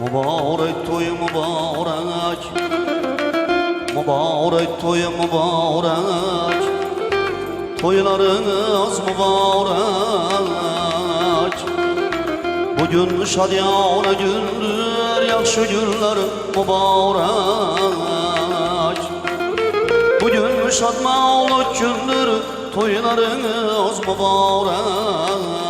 Mübarek toy mübarek, mübarek toy mübarek, toylarınız mübarek. Bugün şadiyane gündür, yaxşı günler mübarek. Bugün şadmanlık gündür, toylarınız mübarek.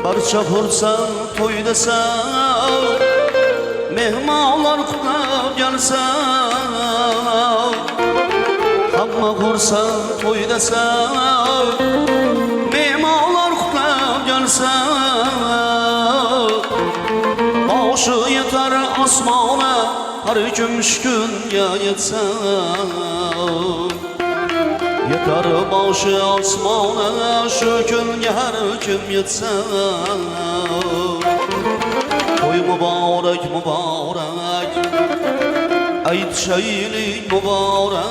Barça vursan, toy desen, mehmanlar kutlar gelsen. Hamma vursan, toy desen, mehmanlar kutlar gelsen. Başı yeter asmana, her gümüş günge yetsen. Yeter başı asmana, şu günge her kim yetsen. Toy mübarek mübarek, ayt şeylik mübarek.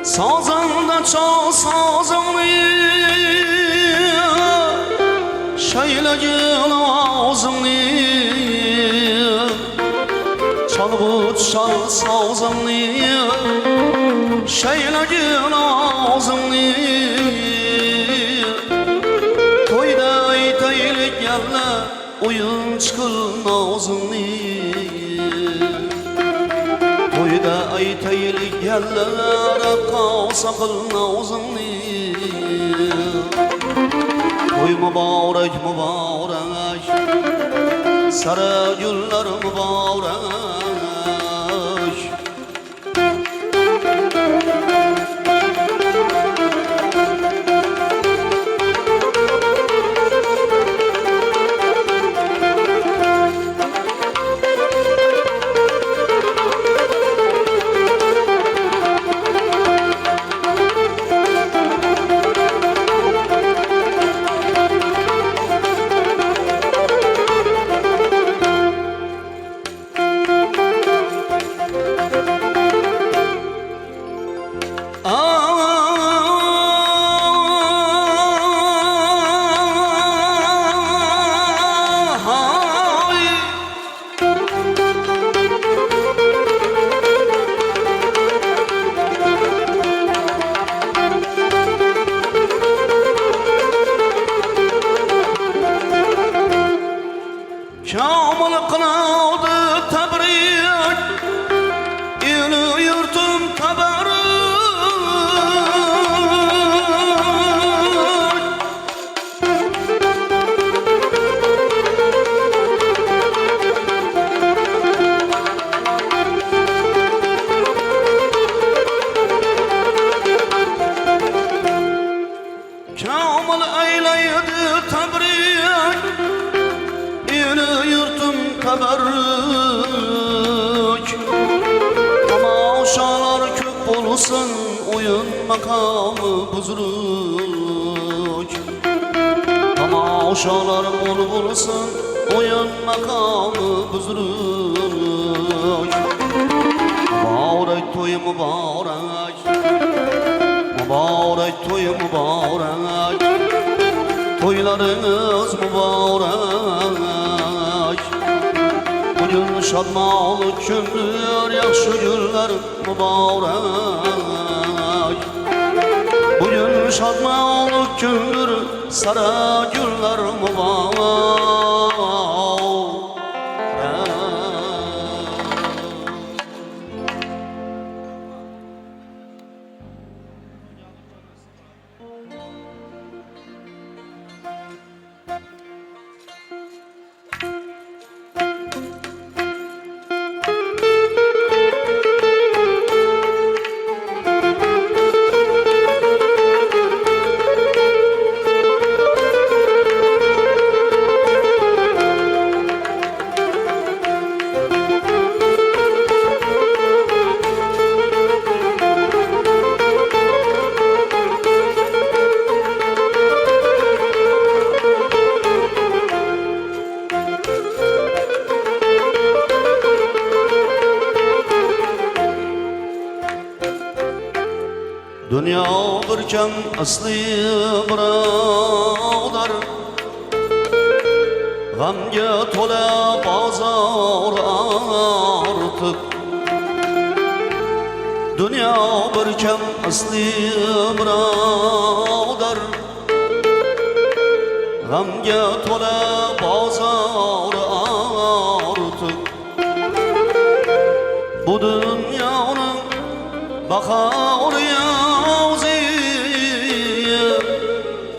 Sazında çal sazını, şeylegin ağzını. Çalıp çal sazını, şeylegin ağzını. Toyda iteylik yerler, oyun çıkır nazını. Toyda aytaylik yerler, sakıl nazını. Toy mübarek mübarek, sarı güller mübarek. Kamil kınadı tebrik, ili yurtum teberrük. Kamil eyleydi tebrik, ili yurtum teberrük. Tamaşalar köp olsun, oyun makamı buzuruk. Tamaşalar bol olsun, oyun makamı buzuruk. Mübarek toy mübarek, mübarek toy mübarek, toylarınız mübarek. Bugün şadmanlık gündür, yaxşı günler mübarek. Bugün şadmanlık gündür, sara güller mübarek. Dünya birken asli birodar, g'amga to'la bozor artık. Dünya birken asli birodar, g'amga to'la bozor artık. Bu dünyanın bahori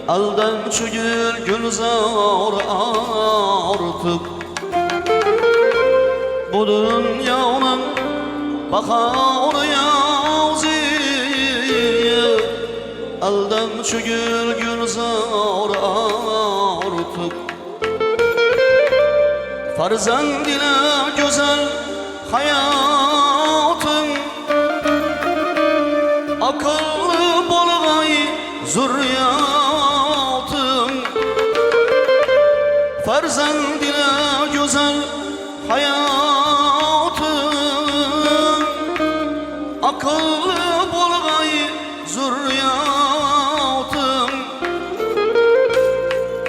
aldan çögül gülzar artık. Bu dünyanın baharı yazı, aldan çögül gülzar artık. Farzandine güzel hayatın, akıllı bolgay zürriyatın. Farzandine güzel hayatın, akıllı bolgay zürriyatın.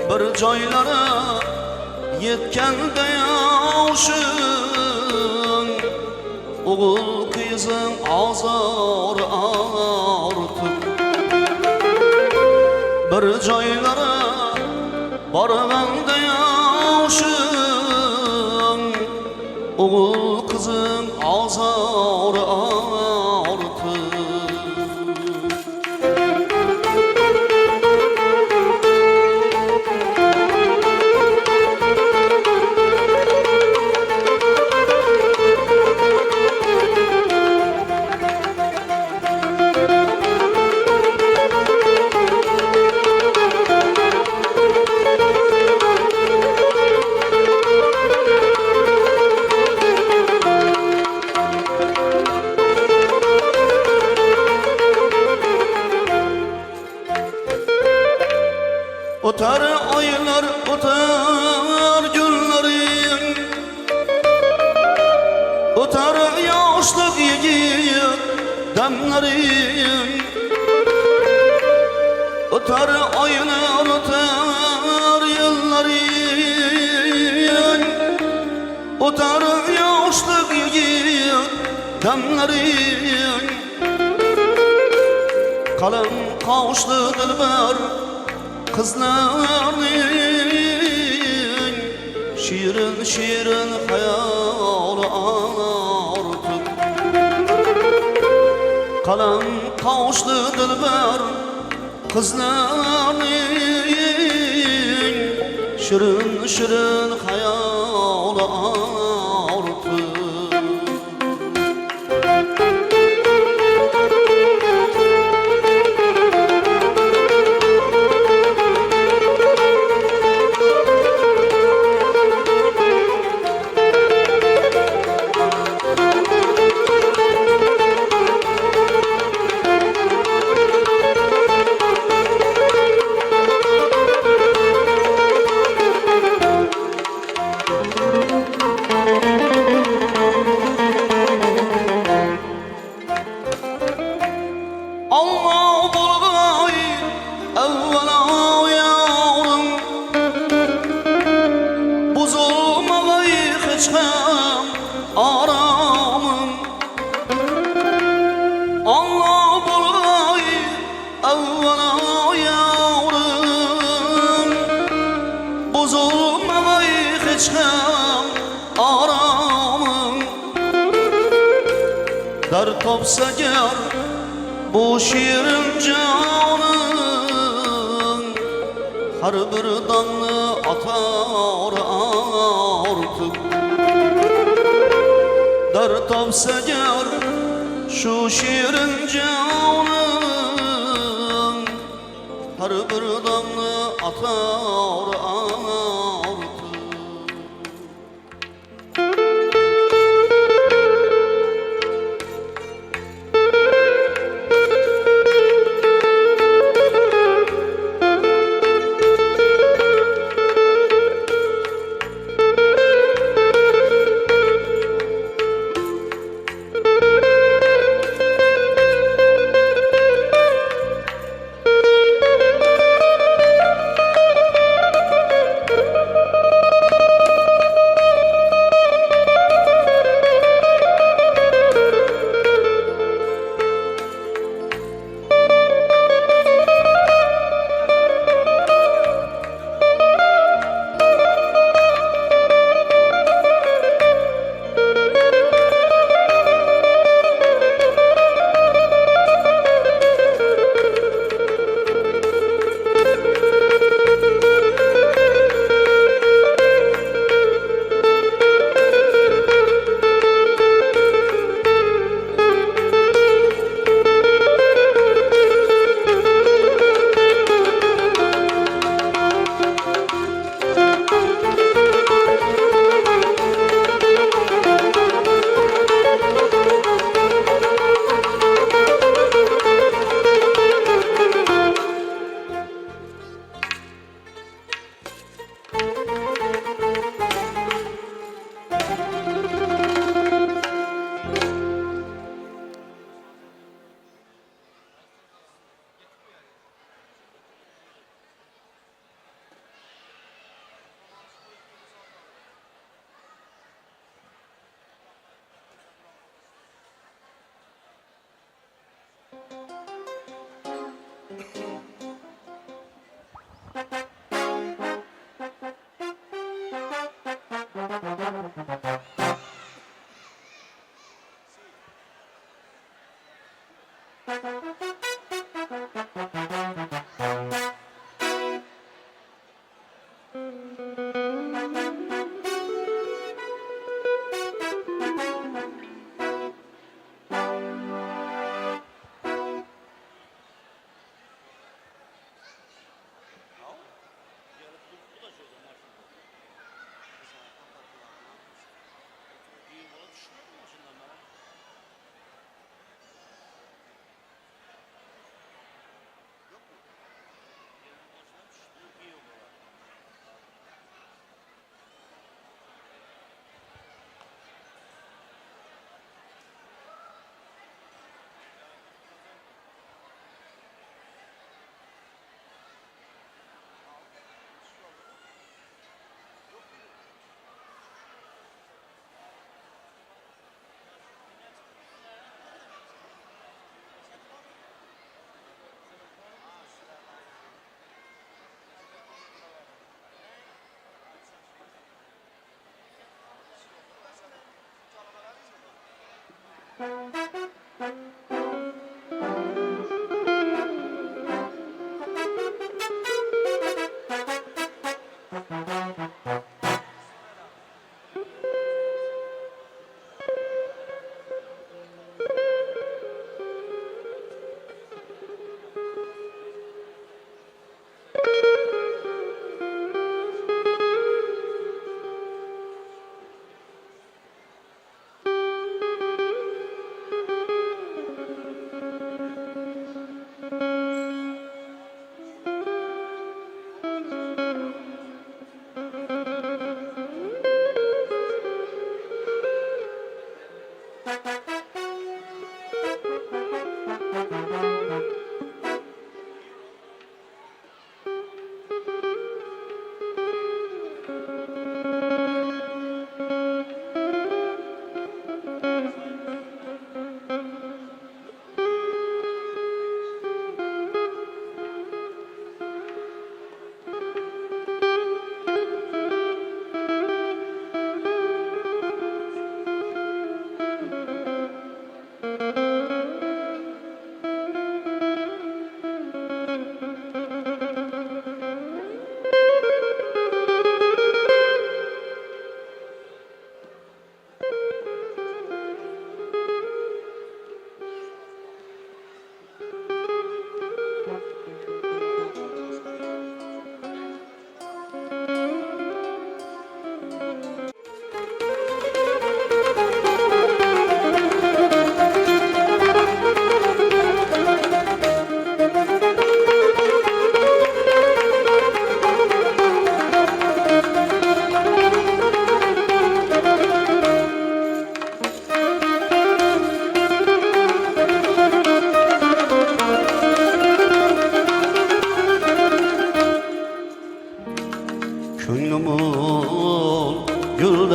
Bir joylara yetkende yoshing, o'g'il qizing ozor artık. Bir joylara borganda yoshing, o'g'il qizing ozor artık. Öter aylar, öter günlerin, öter yaşlık yiğit demlerin. Öter aylar, öter yılların, öter yaşlık yiğit demlerin. Kalem kavuşlu dilber kızlarning, şirin şirin hayali artık. Kalem kavuşlu dilber kızlarning, şirin şirin hayali artık. geçmem aramın. Allah bulayı evvela topsa gör bu şiirin canın, her bir danlı atar artık. Dert topsa gör şu şiirin canın, her bir damla atar artık.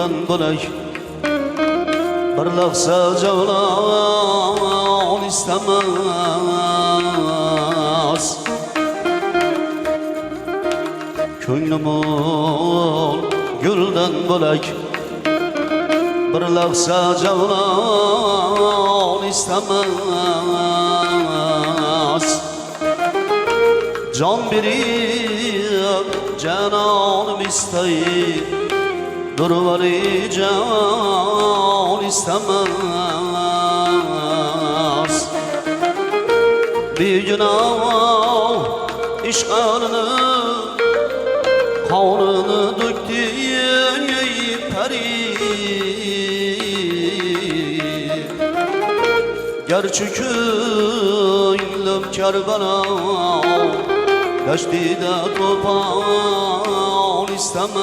gülden bo'lak bir lahza javlon istemas. Ko'nglimul gülden bo'lak bir lahza javlon istemas. Can berip cananım isteyip durvari can istemez. Bir günah işgalını kanını döktü peri. Gerçi könlüm Kerbela Deştide topan istemez.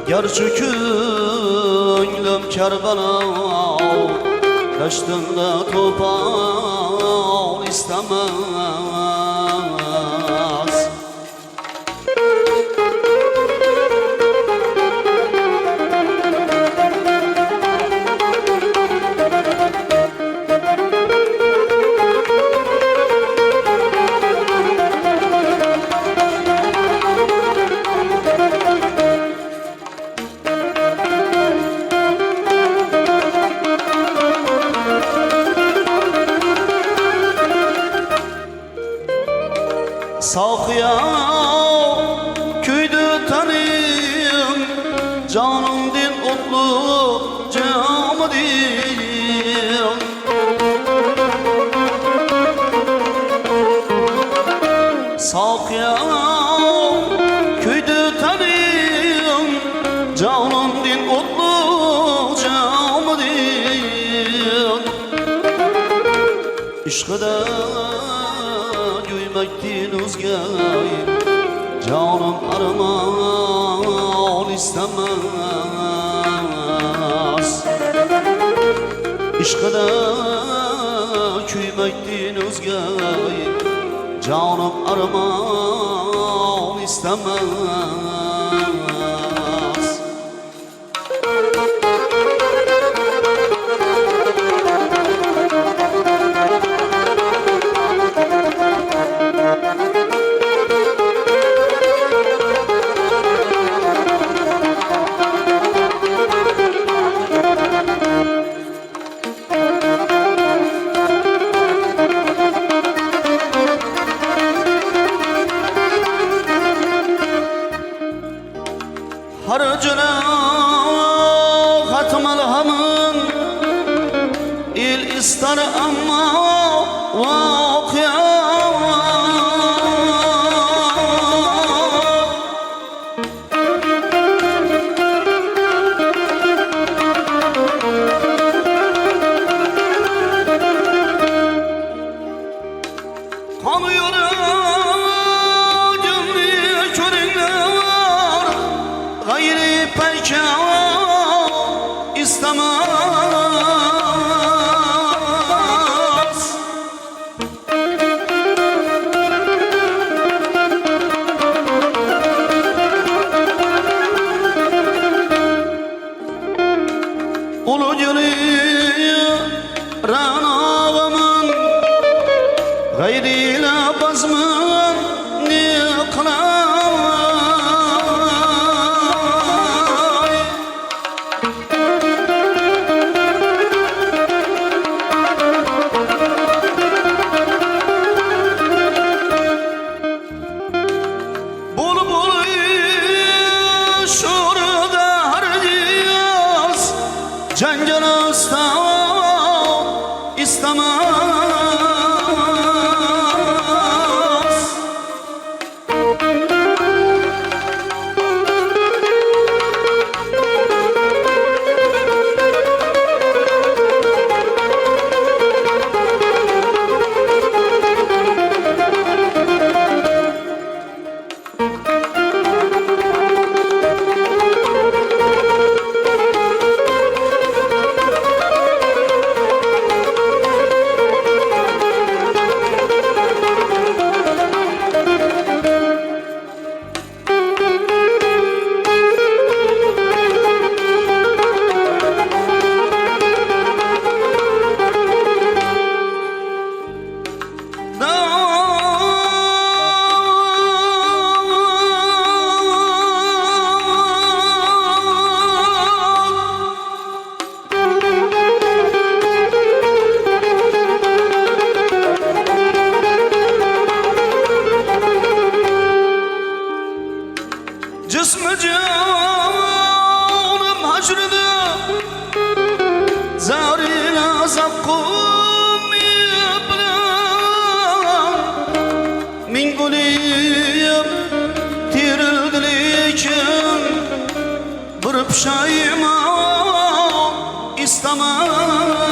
Gerçi könlüm Kerbela Deştinde topan istemez. Sakıya küydü tanıyım canım din otlu camı din. Sakıya küydü tanıyım canım din otlu camı din. İşkıda güymektin uzgayim canım arman istemez. İşkıda güymektin uzgayim canım arman istemez. Harcına hatm alhamın il istar amma vakıya. Kanıyorum gönlü körünler gayri peyka istemez. Ulu gülü ranağımın gayriyle bazmın ne kılay. Bul bul şurada harcıyız Cengelasta istemez. zapkum yıpran min gülüyüm tirildilikin bir pişayma istemez.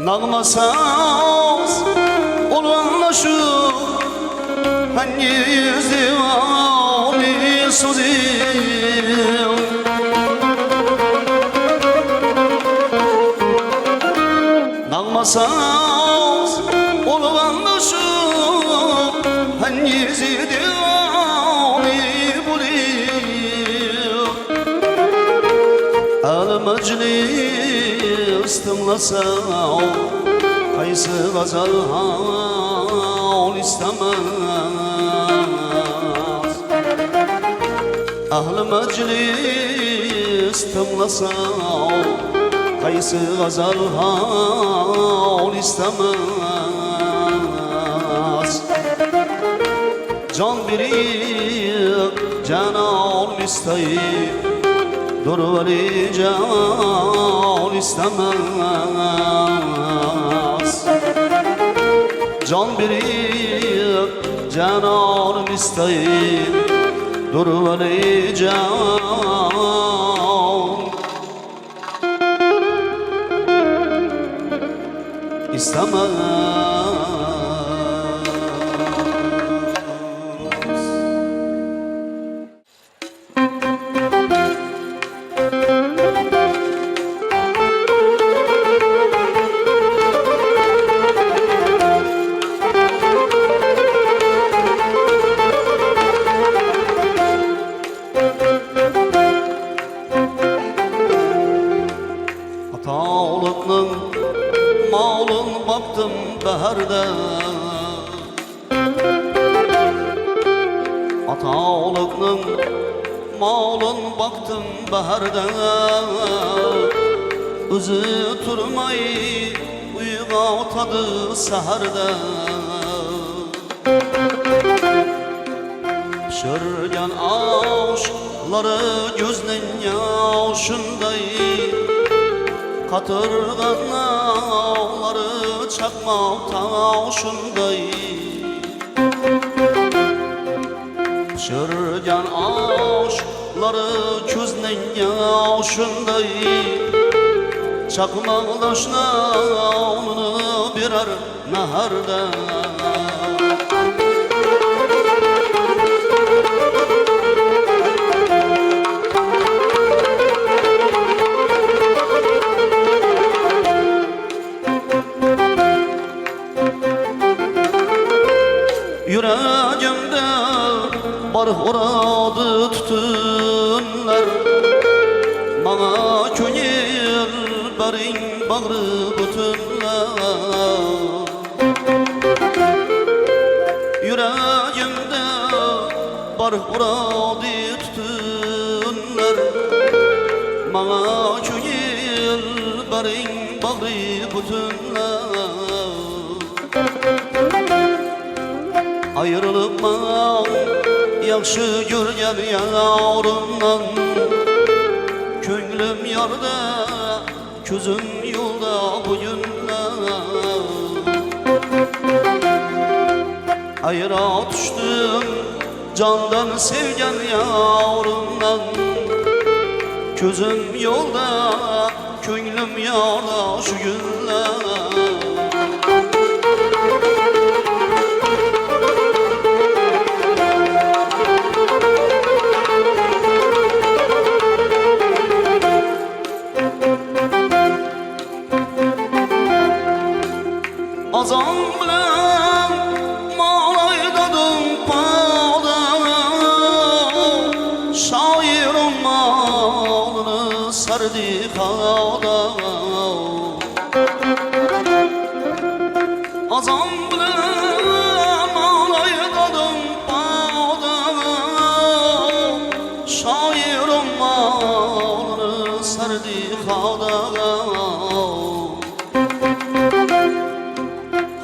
Nağmasaz olanlaşıp hani yüzüvali sözüm Nağmasaz olanlaşıp hani yüzüvali bulayım Al-meclis tımlasam Kaysı gazal haul istemez Ahl-i meclis tımlasam Kaysı gazal haul istemez Can birip canan isteyip Durvali can istemez Can birip canan isteyip Durvali can istemez Ataoğlunun malın baktım baherde Ataoğlunun malın baktım baherde Özü turmay uyga otadı saherde Pişirgen aşkları gözden yaşınday Katırgan ağları çakmak taşınday Pişirgen aşkları gözden yaşınday Çakmak taşına onu birer naharda Yüreğimde bar horadı tütünler Bana köyül berin bağrı bütünler Yüreğimde bar horadı tütünler Bana köyül berin bağrı bütünler Ayrılıkman yaxşı görgen yavrumdan Könglim yarda, közüm yolda bugünler Ayra düştüm candan sevgen yavrumdan Közüm yolda, könglim yarda şu günler Azam bilen malaydadım pada Şairim malını sardı kada Azam bilen malaydadım pada Şairim malını sardı kada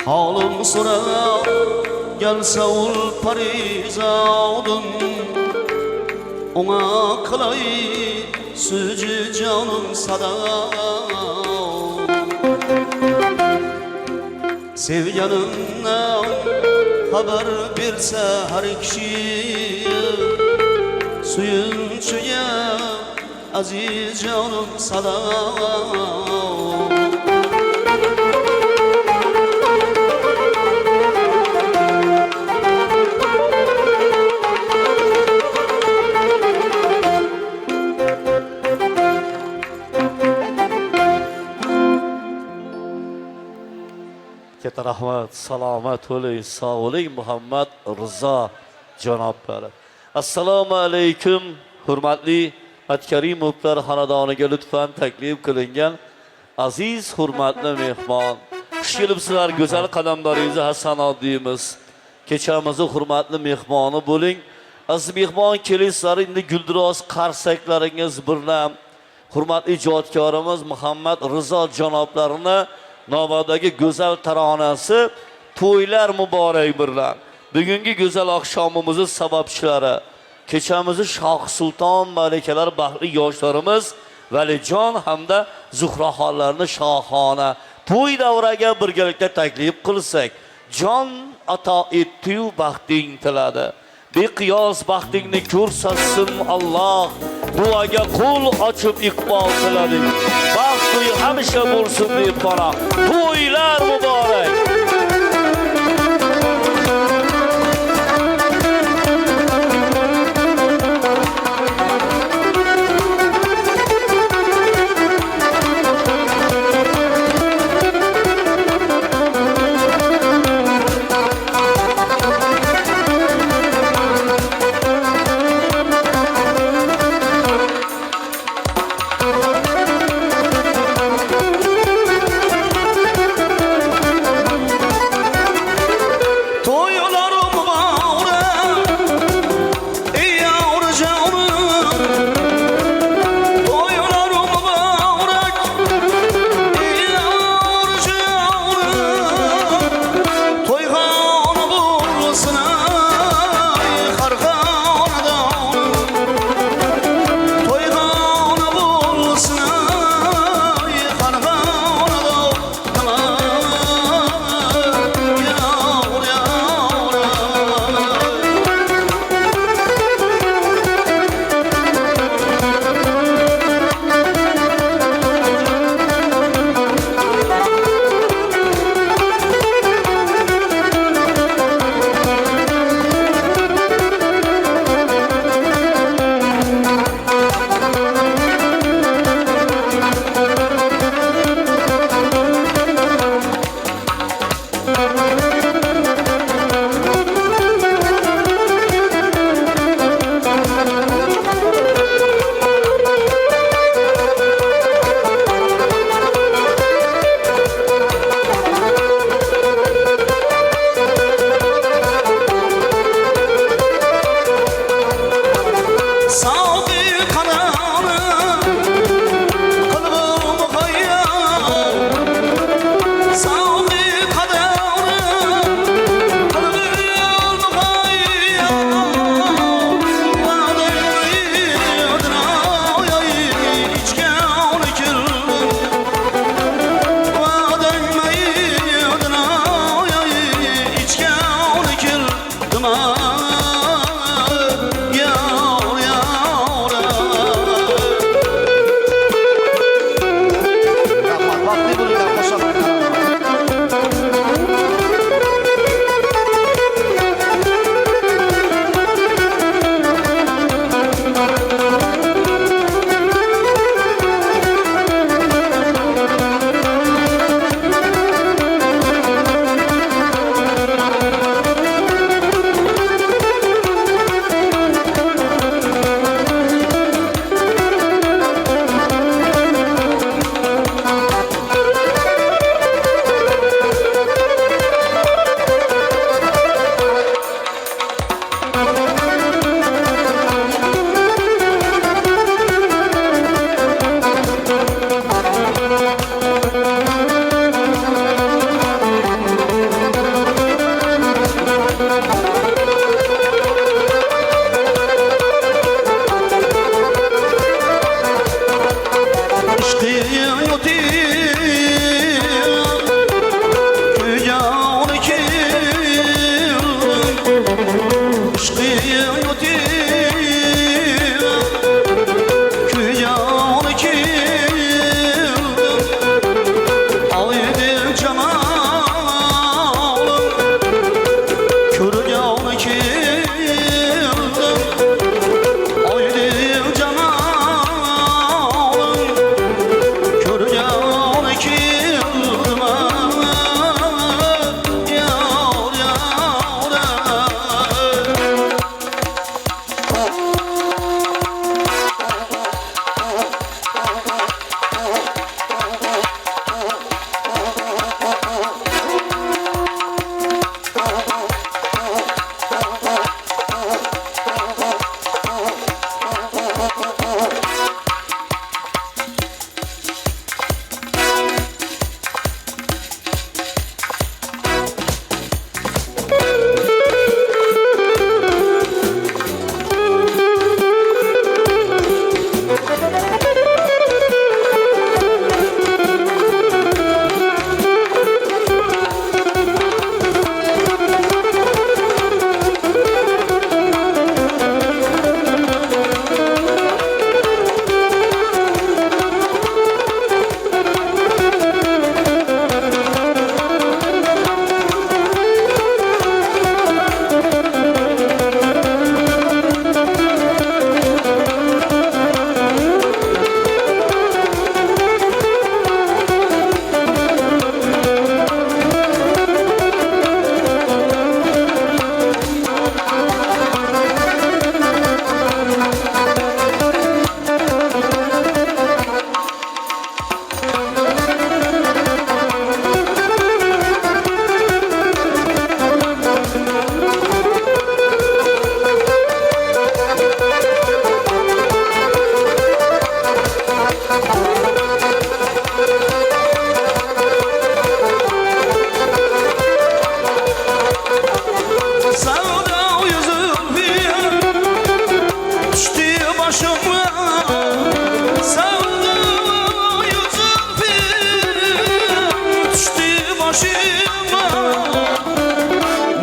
Halim so'rab gelsa ul parizodun ona qilay sujud jonim sada sevganimdan xabar bersa har kishi suyunchiga aziz jonim sada Katta rahmat, salomat bo'ling, sog' bo'ling Muhammad Rizo janoblari. Assalomu alaykum, hurmatli Matkarimovlar xonadoniga lutfan taklif qilingan aziz, hurmatli mehmon. Xush kelibsizlar, go'zal qadamlaringizni hasanot deymiz. Kechamizni hurmatli mehmoni bo'ling. Aziz mehmon kelisizlar, endi guldiroz qarsaklaringiz bilan hurmatli ijodkorimiz Muhammad Rizo janoblarini navbadagi go'zal taronasi to'ylar muborak bilan bugungi go'zal oqshomimizning sababchilari kechamizni Shoh Sulton malikalar baxtli yoshlarimiz Valijon hamda Zuhraxonlarni shohona to'y davraga birgalikda taklif qilsak, jon ato etdi-yu baxting tiladi. Beqiyos baxtingni ko'rsatsin Alloh. Duoga qo'l ochib iqbol tiladik. Baxt to'yi hamisha bo'lsin deb qora. To'ylar muborak.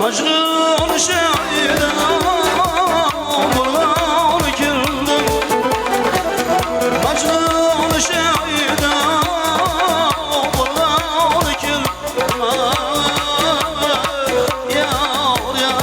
Mecnun şehide Buradan girdim Mecnun şehide Buradan girdim Yar yar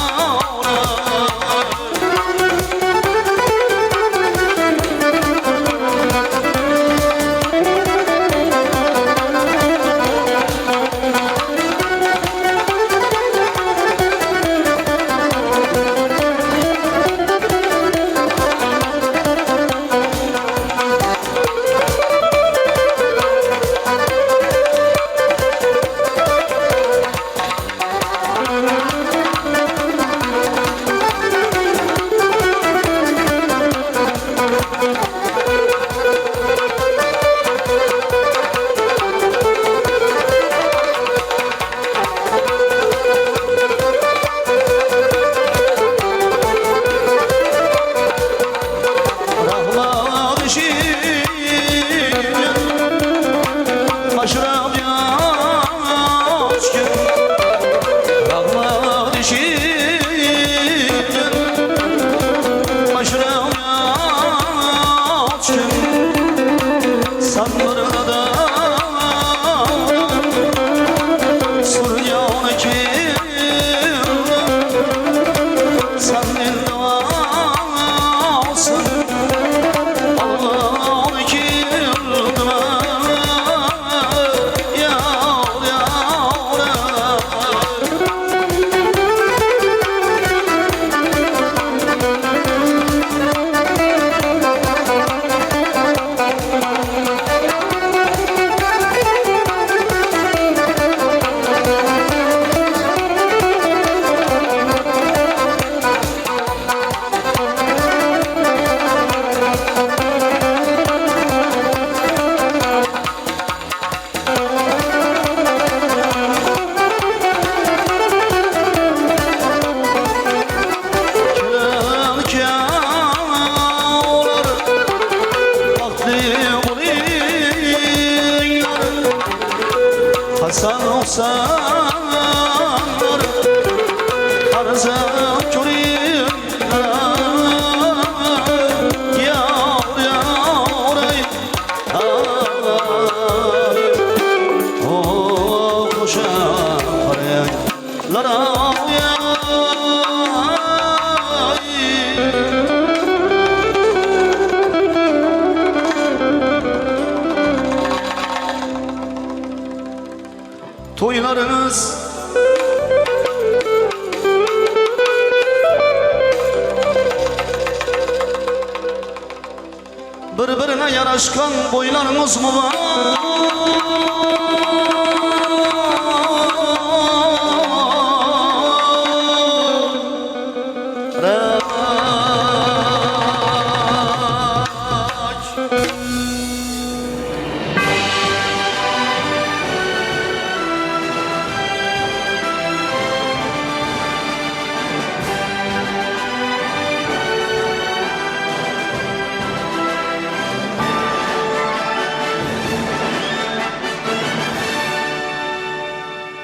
Toylarınız birbirine yaraşkan boylarınız mı var?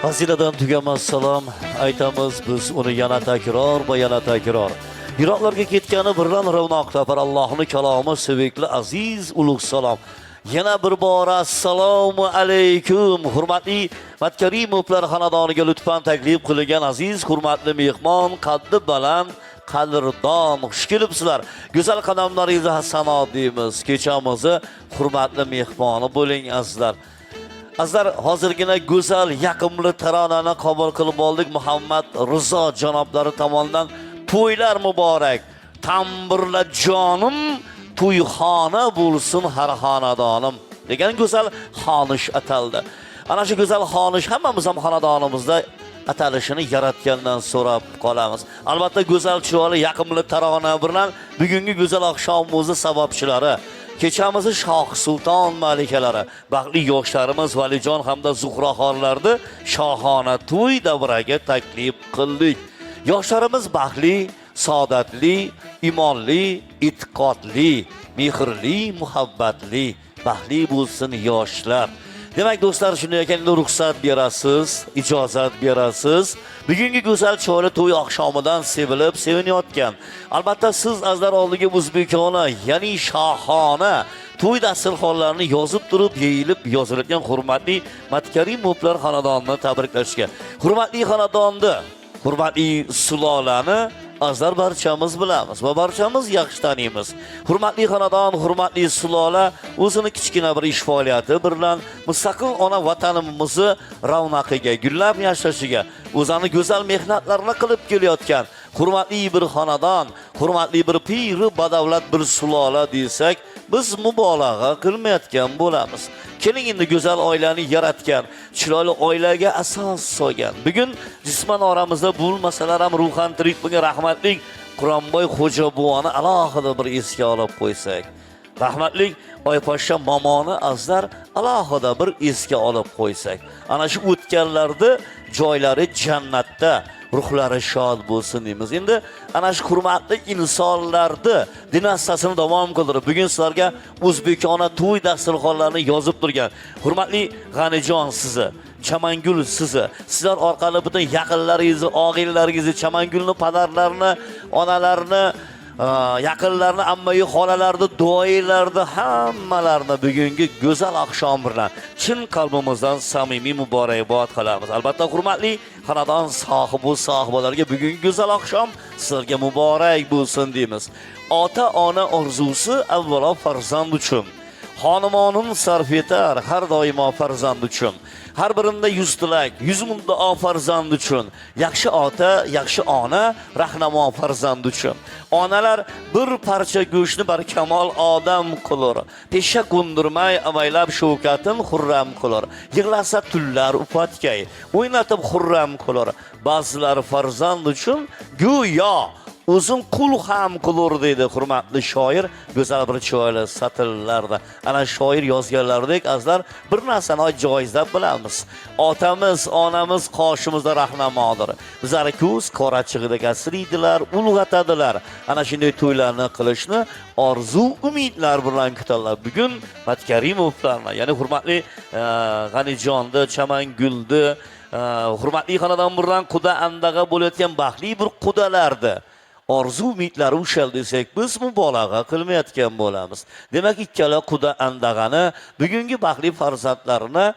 Hazinadan tugamaz salom aytamiz biz uni yana takror va yana takror. Yiroqlarga ketgani birdan ravnoq topar Allohning kalomi sevikli aziz ulug' salom. Yana bir bora assalomu alaykum hurmatli Matkarimovlar xonadoniga lutfan taklif qilgan aziz hurmatli mehmon qaddi baland qadrdon xush kelibsizlar. Go'zal qadamlaringizga hasanot deymiz. Kechamizni hurmatli mehmoni bo'ling azizlar. Azizlar, hozirgina go'zal yoqimli taronani qabul qilib oldik. Muhammad Rizo janoblari tomonidan to'ylar muborak. Tambirla jonim, to'yxona bo'lsin har xonadonim degan go'zal xonish ataldi. Ana shu go'zal xonish hammamiz ham xonadonimizda atalishini yaratgandan so'rab qolamiz. Albatta go'zal chiroyli yoqimli tarona bilan bugungi go'zal oqshomimizni sababchilari kechamizni Shoh Sulton malikalari, baxtli yoshlarimiz Valijon hamda Zuhraxonlarni shohona to'y davraga taklif qildik. Yoshlarimiz baxtli, saodatli, imonli, e'tiqodli, mehrli, muhabbatli, baxtli bo'lsin yoshlar. Demak do'stlar, shunday ekan, ruxsat berasiz, ijozat berasiz. Bugungi go'zal chiroyli to'y oqshomidan sevilib, sevinayotgan. Albatta siz azlar oldiga o'zbekona, ya'ni shohona to'y dasturxonlarini yozib turib, yeyilib yozilgan hurmatli Matkarimovlar xonadonini tabriklashga. Hurmatli xonadonni, hurmatli sulolani azlar barchamiz bilamiz va barchamiz yaxshi taniymiz. Hurmatli xonadon, hurmatli sulola o'zini kichkina bir ish faoliyati bilan mustaqil ona vatanimizni ravnaqiga, gullab yashashiga, o'zini go'zal mehnatlarini qilib kelayotgan hurmatli bir xonadon, hurmatli bir piri badavlat bir sulola desak, biz mubolag'a qilmayotgan bo'lamiz. Keling endi go'zal oilani yaratgan, chiroyli oilaga asos solgan. Bugun jisman oramizda bo'lmasalar ham ruhan tirik bo'lgan rahmatli Quronboy Xo'ja buvoni alohida bir esga olib qo'ysak. Rahmatli Oyposhsha momoni azlar alohida bir esga olib qo'ysak. Ana shu o'tganlarda joylari jannatda, ruhlari shod bo'lsin deymiz. Endi ana shu hurmatli insonlarni dinastiyasini davom qildirib, bugun sizlarga o'zbekona to'y dasturxonlarini yozib turgan hurmatli G'anijon sizni, Chamangul sizni, sizlar orqali butun yaqinlaringizni, og'illaringizni, Chamangulni padarlarini, onalarini, yaqinlarni, ammayi xolalarni, duoylarni hammalarni bugungi go'zal oqshom bilan chin qalbimizdan samimiy muborakbod qilamiz. Albatta hurmatli xonadon sohibalarga bugungi go'zal oqshom sizlarga muborak bo'lsin deymiz. Ota-ona orzusi avvalo farzand uchun. Xonumonim sarf etar har doimo farzand uchun. Har birinde 100 tilak, 100 muddao farzand uchun. Yaxshi ota, yaxshi ona, rahnamo farzand uchun. Onalar bir parcha go'shtni barkamol odam qilur. Pesha qo'ndirmay avaylab shavkatin xurram qilur. Yig'lasa tullar upatkay, o'ynatib xurram qilur. Ba'zilar farzand uchun go'yo o'zim qul ham qilur deydi hurmatli shoir go'zal bir chiroyli satrlarda. Ana shoir yozganlaridek azlar bir narsani joizlab bilamiz. Otamiz, onamiz qoshimizda rahnamodir. Bizlar ko'z qorachig'idek asriydilar, ulg'atadilar. Ana shunday to'ylarni qilishni orzu, umidlar bilan kutadilar. Bugun Matkarimovlarni, ya'ni hurmatli G'anijonni, Chamangulni, hurmatli xonadon bilan quda andaga bo'layotgan baxtli bir qudalardi. Orzu umidlari ushal desak, biz mubolag'a qilmayotgan bo'lamiz. Demak, ikkala quda andag'ani bugungi baxtli farzandlarini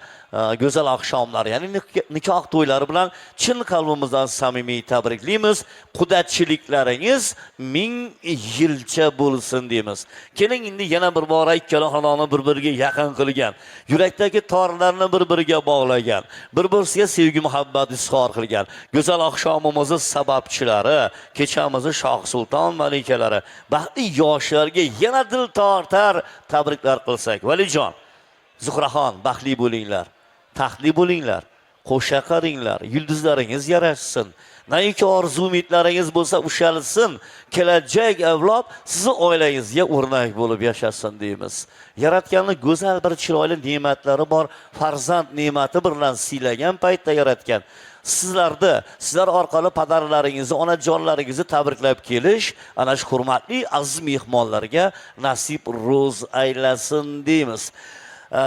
go'zal oqshomlar, ya'ni nikoh to'ylari bilan chin qalbimizdan samimiy tabriklaymiz. Qudachiliklaringiz 1000 yilcha bo'lsin deymiz. Keling endi yana bir bora ikkala xonadonni bir-biriga yaqin qilgan, yurakdagi torlarni bir-biriga bog'lagan, bir-birsiga sevgi muhabbat izhor qilgan go'zal oqshomimizning sababchilari, kechamizni Shoh Sulton malikalari, baxtli yoshlarga yana dil tortar tabriklar qilsak. Valijon, Zuhraxon, baxtli bo'linglar. Taxtli bo'linglar, qo'sha qaringlar, yulduzlaringiz yarashsin. Naiki orzu umidlaringiz bo'lsa ushalsin, kelajak avlod sizning oilangizga o'rnak bo'lib yashasin deymiz. Yaratganning go'zal bir chiroyli ne'matlari bor, farzand ne'mati bilan siylagan paytda yaratgan. Sizlar orqali padarlaringizni, onajonlaringizni tabriklab kelish ana shu hurmatli aziz mehmonlarga nasib ro'z aylasin deymiz.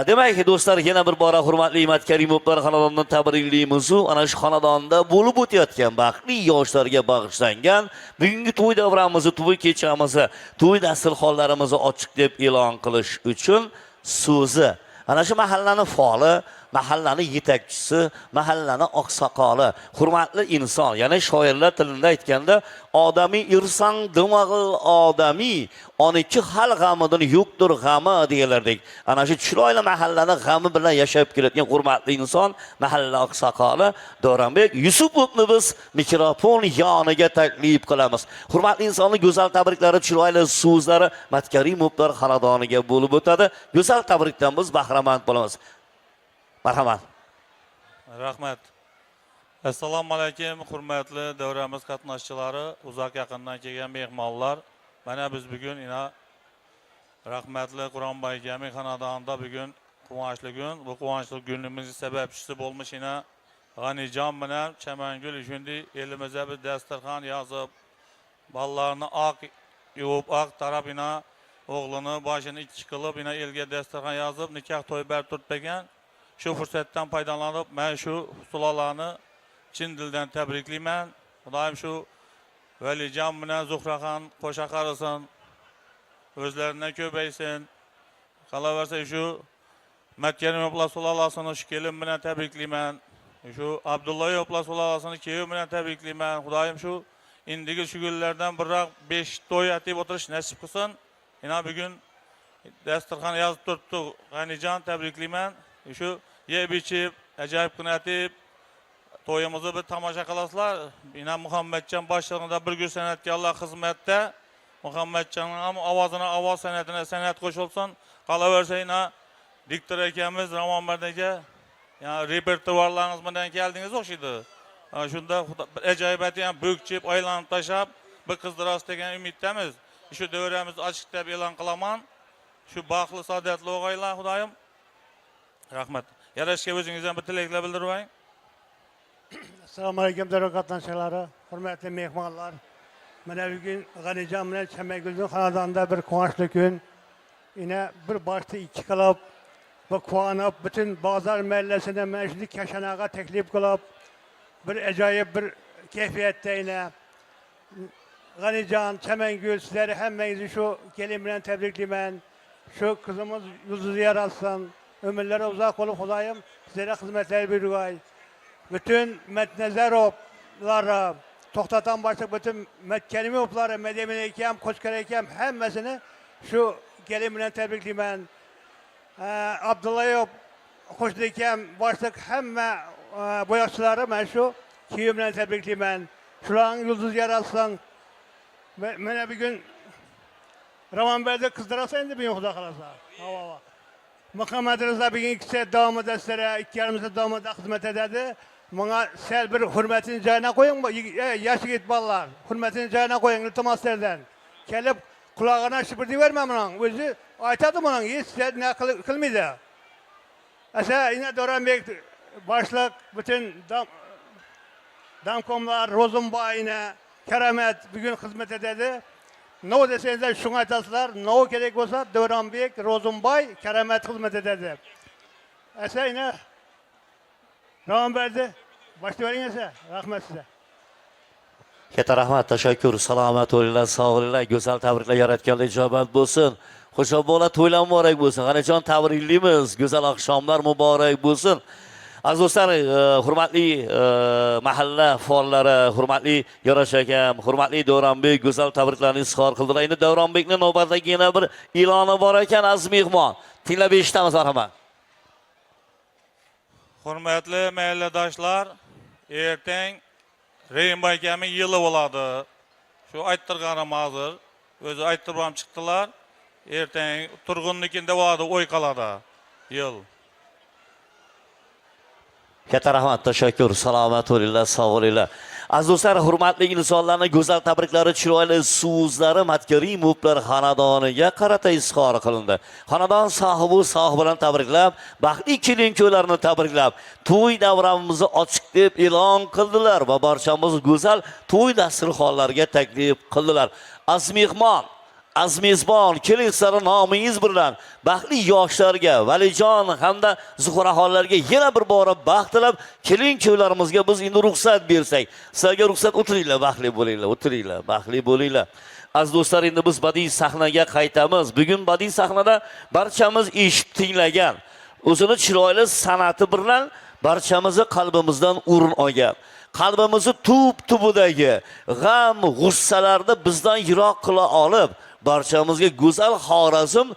Demak do'stlar, yana bir bora hurmatli Matkarimovlar xonadonini tabriklaymiz. Ana shu xonadonda bo'lib o'tayotgan baxtli yoshlarga bag'ishlangan bugungi to'y davramizni, to'y kechamizni, to'y dasturxonlarimizni ochiq deb e'lon qilish uchun so'zi ana shu mahallani foli, mahallani yetakchisi, mahallani oqsoqoli, hurmatli inson, ya'ni shoirlar tilida aytganda odamiy irson dimog'i odamiy, 12 xal g'amidan yo'qdir g'ami deganlardek. Ana shu chiroyli mahallani g'ami bilan yashab kelayotgan hurmatli inson, mahalla oqsoqoli Davronbek Yusupovni biz mikrofon yoniga taklif qilamiz. Hurmatli insonning go'zal tabriklari, chiroyli so'zlari Matkarimovlar xonadoniga bo'lib o'tadi. Go'zal tabrikdan biz bahramand bo'lamiz. Marhamat. Rahmat. Assalomu alaykum, hurmatli davramiz qatnashchilari, uzoq yaqindan kelgan mehmonlar. Mana biz bugun rahmatli Quronboy Jami xonadonida bugun quvonchli kun. Bu quvonchli kunimizning sababchisi bo'lmish G'anijon bilan Chamangul shunday elimizga bir dasturxon yozib, bolalarni oq yuvib, oq taraf o'g'lini boshini ikki qilib elga dasturxon yozib nikoh to'y berib turtmagan. Shu fursatdan foydalanib, men shu sulolani chin dildan tabriklayman. Xudoyim shu Valijon bilan Zuhraxon qo'sha qarasin, o'zlaridan ko'paysin. Qolaversa shu Matkarimov sulolasini shu kelin bilan tabriklayman. Shu Abdullayevlar sulolasini kuyov bilan tabriklayman. Xudoyim shu indigi shugullardan biroq 5 to'y atib o'tirish nasib qilsin. Yana bugun dasturxon yozib turibdi. G'anijon tabriklayman. Shu yeb ichib, ajoyib kun atib to'yimizni bir tomosha qilasizlar. Yana Muhammadjon boshlig'ida bir kun san'atkorlar xizmatda. Muhammadjonning ham ovozini ovoz san'atini san'at qo'shilsin. Qolaversa yana diktor akamiz Ramonbard aka, yani repertuarlaringiz bilan keldingiz o'xshaydi. Shunda ajoyibati ham bo'kchib, aylanib tashab, bir qizdirasiz degan umiddamiz. Shu davramizni ochiq deb e'lon qilaman. Shu baxtli saodatli o'g'aylar, Xudoyim. Rahmat. Yarashga o'zingizdan bir tilaklar bildirib. Assalomu alaykum davra qatnashchilari, hurmatli mehmonlar. Mana bugun G'anijon bilan Chamagulning xonadonida bir quvonchli kun. Yine bir boshda ikki qilib va quvonib, butun bozor mahallasini mana shunday kashanaga taklif qilib, bir ajoyib bir kayfiyatda yine G'anijon, Chamangul sizlarni hammangizni shu kelin bilan tabriklayman. Shu qizimiz yulduzi yaralsin, ömürleri uzoq bo'lib, Xudoyim sizlarga xizmatlar bergay. Bütün Metnezarovları, To'xtatan boshliq bütün Metkerimovları, Medemin akam, Qo'chqar akam hammasini shu kelin bilan tabriklayman. Abdullayev qo'shni akam boshliq hamma boyoqchilari mana shu kuyov bilan tabriklayman. Shularning yulduzi yaralsin. Mana bugun Ramonbardni qizdirasa endi bugun Xudo xolasa. Havo. Muhammad Rizo bugun 2 soat davomida sizlarga 2,5 soat davomida xizmat etadi. Bana sel bir hürmetin cayına koyun, yaşı git ballar. Hürmetin cayına koyun, iltimas sizlerden. Kelip kulağına şıpırdı verme bunun. Özü aytadı bunun, hiç ne kılmaydı. Esa yine Doran Bey başlık, bütün damkomlar, Rozunbay yine, Keramet bugün hizmet ededi. Ne o deseniz de şunu aytasılar, ne o gerek olsa Doran Bey, Rozunbay, Keramet hizmet ededi. Esa yine Ramonbardni boshlayvering esa. Rahmat sizga. Katta rahmat, tashakkur. Salomat bo'linglar, sog' bo'linglar. Go'zal tabriklar yaratganlar ijobat bo'lsin. Xushobbola to'ylar muborak bo'lsin. G'anijon tabriklaymiz. Go'zal oqshomlar muborak bo'lsin. Aziz do'stlar, hurmatli mahalla faollari, hurmatli Yo'rash akam, hurmatli Davronbek go'zal tabriklarni izhor qildilar. Endi Davronbekning navbatdagi yana bir e'loni bor ekan, aziz mehmon. Tinglab eshitamiz, marhamat. Hurmatli mahalladoshlar, ertang Reynboy akaning yili bo'ladi. Shu ayttirganim hozir, o'zi ayttirib ham chiqdilar. Ertang turg'unnikida bo'ladi, o'y qalada yil. Katta rahmat, tashakkur. Salomat bo'linglar, sog' bo'linglar. Aziz do'stlar, hurmatli insonlarning go'zal tabriklari, chiroyli so'zlari Matkarimovlar xonadoniga qarata izhor qilindi. Xonadon sohibidan tabriklab, baxtli kelin-kuylarni tabriklab, to'y davramizni ochiq deb e'lon qildilar va barchamiz go'zal to'y dasturxonlariga taklif qildilar. Aziz mehmon, aziz mezbon, kelisari nomingiz bilan baxtli yoshlarga, Valijon hamda Zuhraxonlarga yana bir bora baxt tilab, kelin-kuylarimizga biz endi ruxsat bersak, sizlarga ruxsat, o'tiringlar, baxtli bo'linglar, o'tiringlar, baxtli bo'linglar. Aziz do'stlar, endi biz badiiy sahnaga qaytamiz. Bugun badiiy sahnada barchamiz eshitib tinglagan, o'zini chiroyli san'ati bilan barchamizni qalbimizdan o'rin olgan, qalbimizni tub-tubidagi g'am, g'ussalarni bizdan yiroq qila olib, barchamizga go'zal Xorazm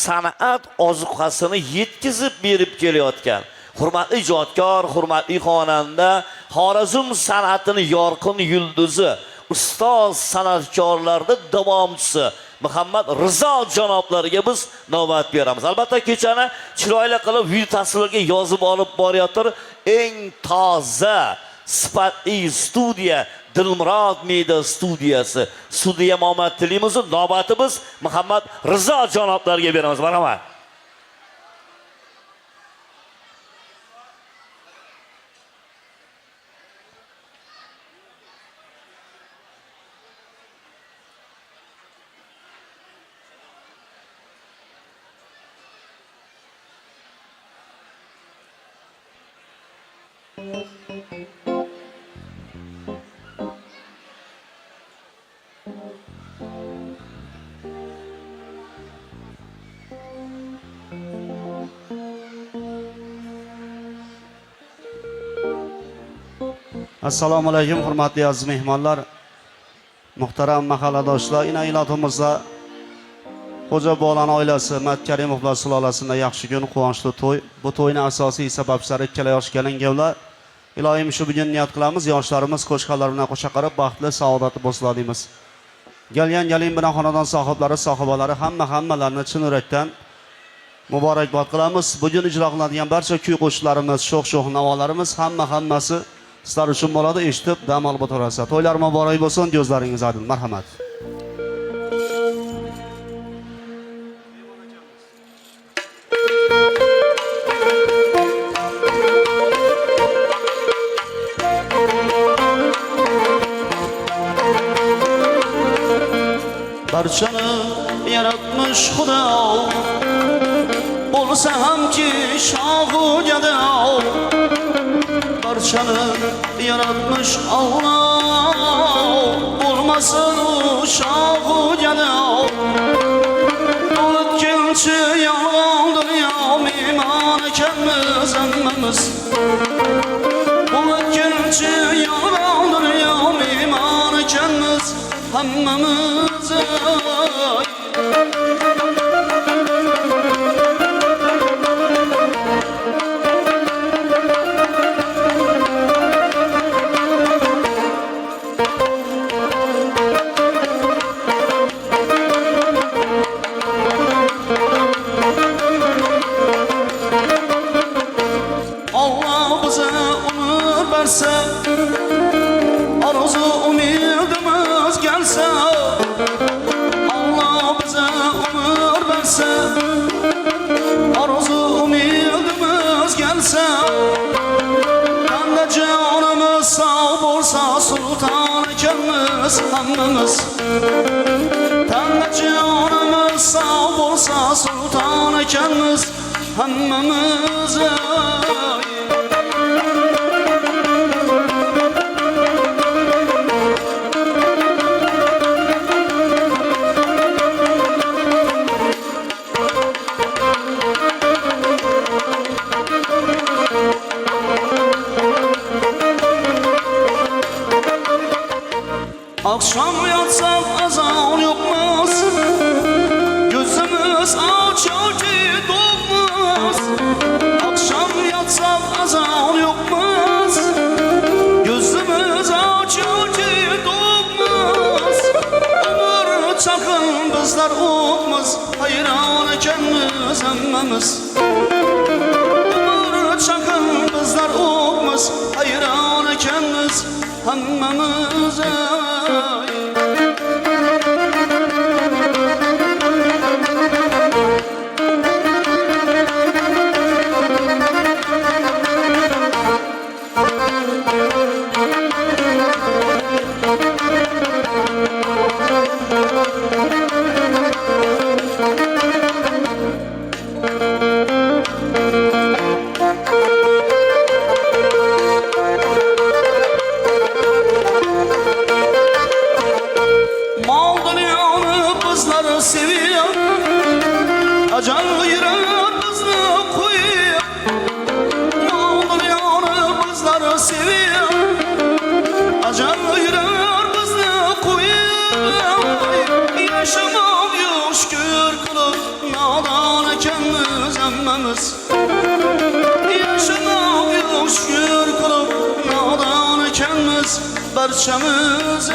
san'at ozuqasini yetkazib berib kelayotgan hurmatli ijodkor, hurmatli xonanda, Xorazm san'atini yorqin yulduzi, ustoz san'atkorlarning davomchisi Muhammad Rizo janoblariga biz navbat beramiz. Albatta kechani chiroyli qilib video tasvirga yozib olib borayotir. Eng toza sifatli studiya Dilmurod Media studiyasi. Studiya Muhammad Tilimizning navbatimiz Muhammad Rizo janoblariga beramiz. Marhamat. Assalomu alaykum hurmatli aziz mehmonlar, muhtaram mahalladoshlar. Inoyatimizda Xo'ja Bo'lan oilasi Mat Karimovlar sulolasida yaxshi kun, quvonchli to'y. Bu to'yning asosiy sabablari ikkala yosh kelinganlar. Ilohim shu bugun niyat qilamiz, yoshlarimiz qo'shqanlar bilan qo'sha qarab baxtli, saodatli bo'lsinlar deymiz. Gelgan gelin bilan xonadon sohiblari, sohibalari hammalarni chin yurakdan muborakbod qilamiz. Bugun ijro qilinadigan barcha kuy qo'shiqlarimiz, sho'x navolarimiz hammasi sizlar uchun bo'ladi. Eshitib dam olib o'tirasiz. To'ylar muborak bo'lsin, ko'zlaringiz aydin. Marhamat. Barchani yaratmış Xudo, bo'lsa hamki shohu gado. Barchani yaratmış Allah, bo'lmasin u shohu gado. O'tkinchi yolg'ondir yo mehmon ekanmiz hammamiz. O'tkinchi yolg'ondir yo mehmon ekanmiz hammamiz. Allah bize umur verse, arzu umidimiz gelse. Allah bize umur verse, arzu umidimiz gelse. Kanlı canımız sağ olsa sultan ekanmiz hammamiz. Kanlı canımız sağ olsa sultan ekanmiz hammamiz. Akşam yatsak azan yokmaz, gözümüz açıyor ki doğmaz. Akşam yatsak azan yokmaz, gözümüz açıyor ki doğmaz. Ömür çakın bizler okmaz, hayran ekanmiz hammamiz. Ömür çakın bizler okmaz, hayran ekanmiz hammamiz. Mal dünyanı bizleri seviyor, acal yürek bizni koyuyor. Mal dünyanı bizleri seviyor, acal yürek bizni koyuyor. Yaşamak yok şükür kılıp nadan ekanmiz hammamiz. Yaşamak yok şükür kılıp nadan ekanmiz barchamiz.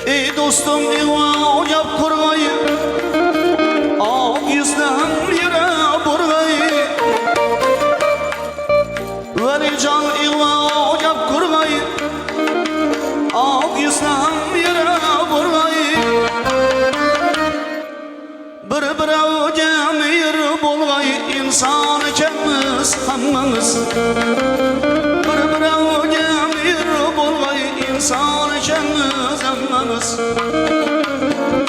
Ey dostum o yap kurmayı, ak yüzden yere burgayı. Veli yüzden yere vurmayı bir avga mehir bolgay insan ekemiz hammamiz bir avga mehir bolgay insan ekemiz hammamiz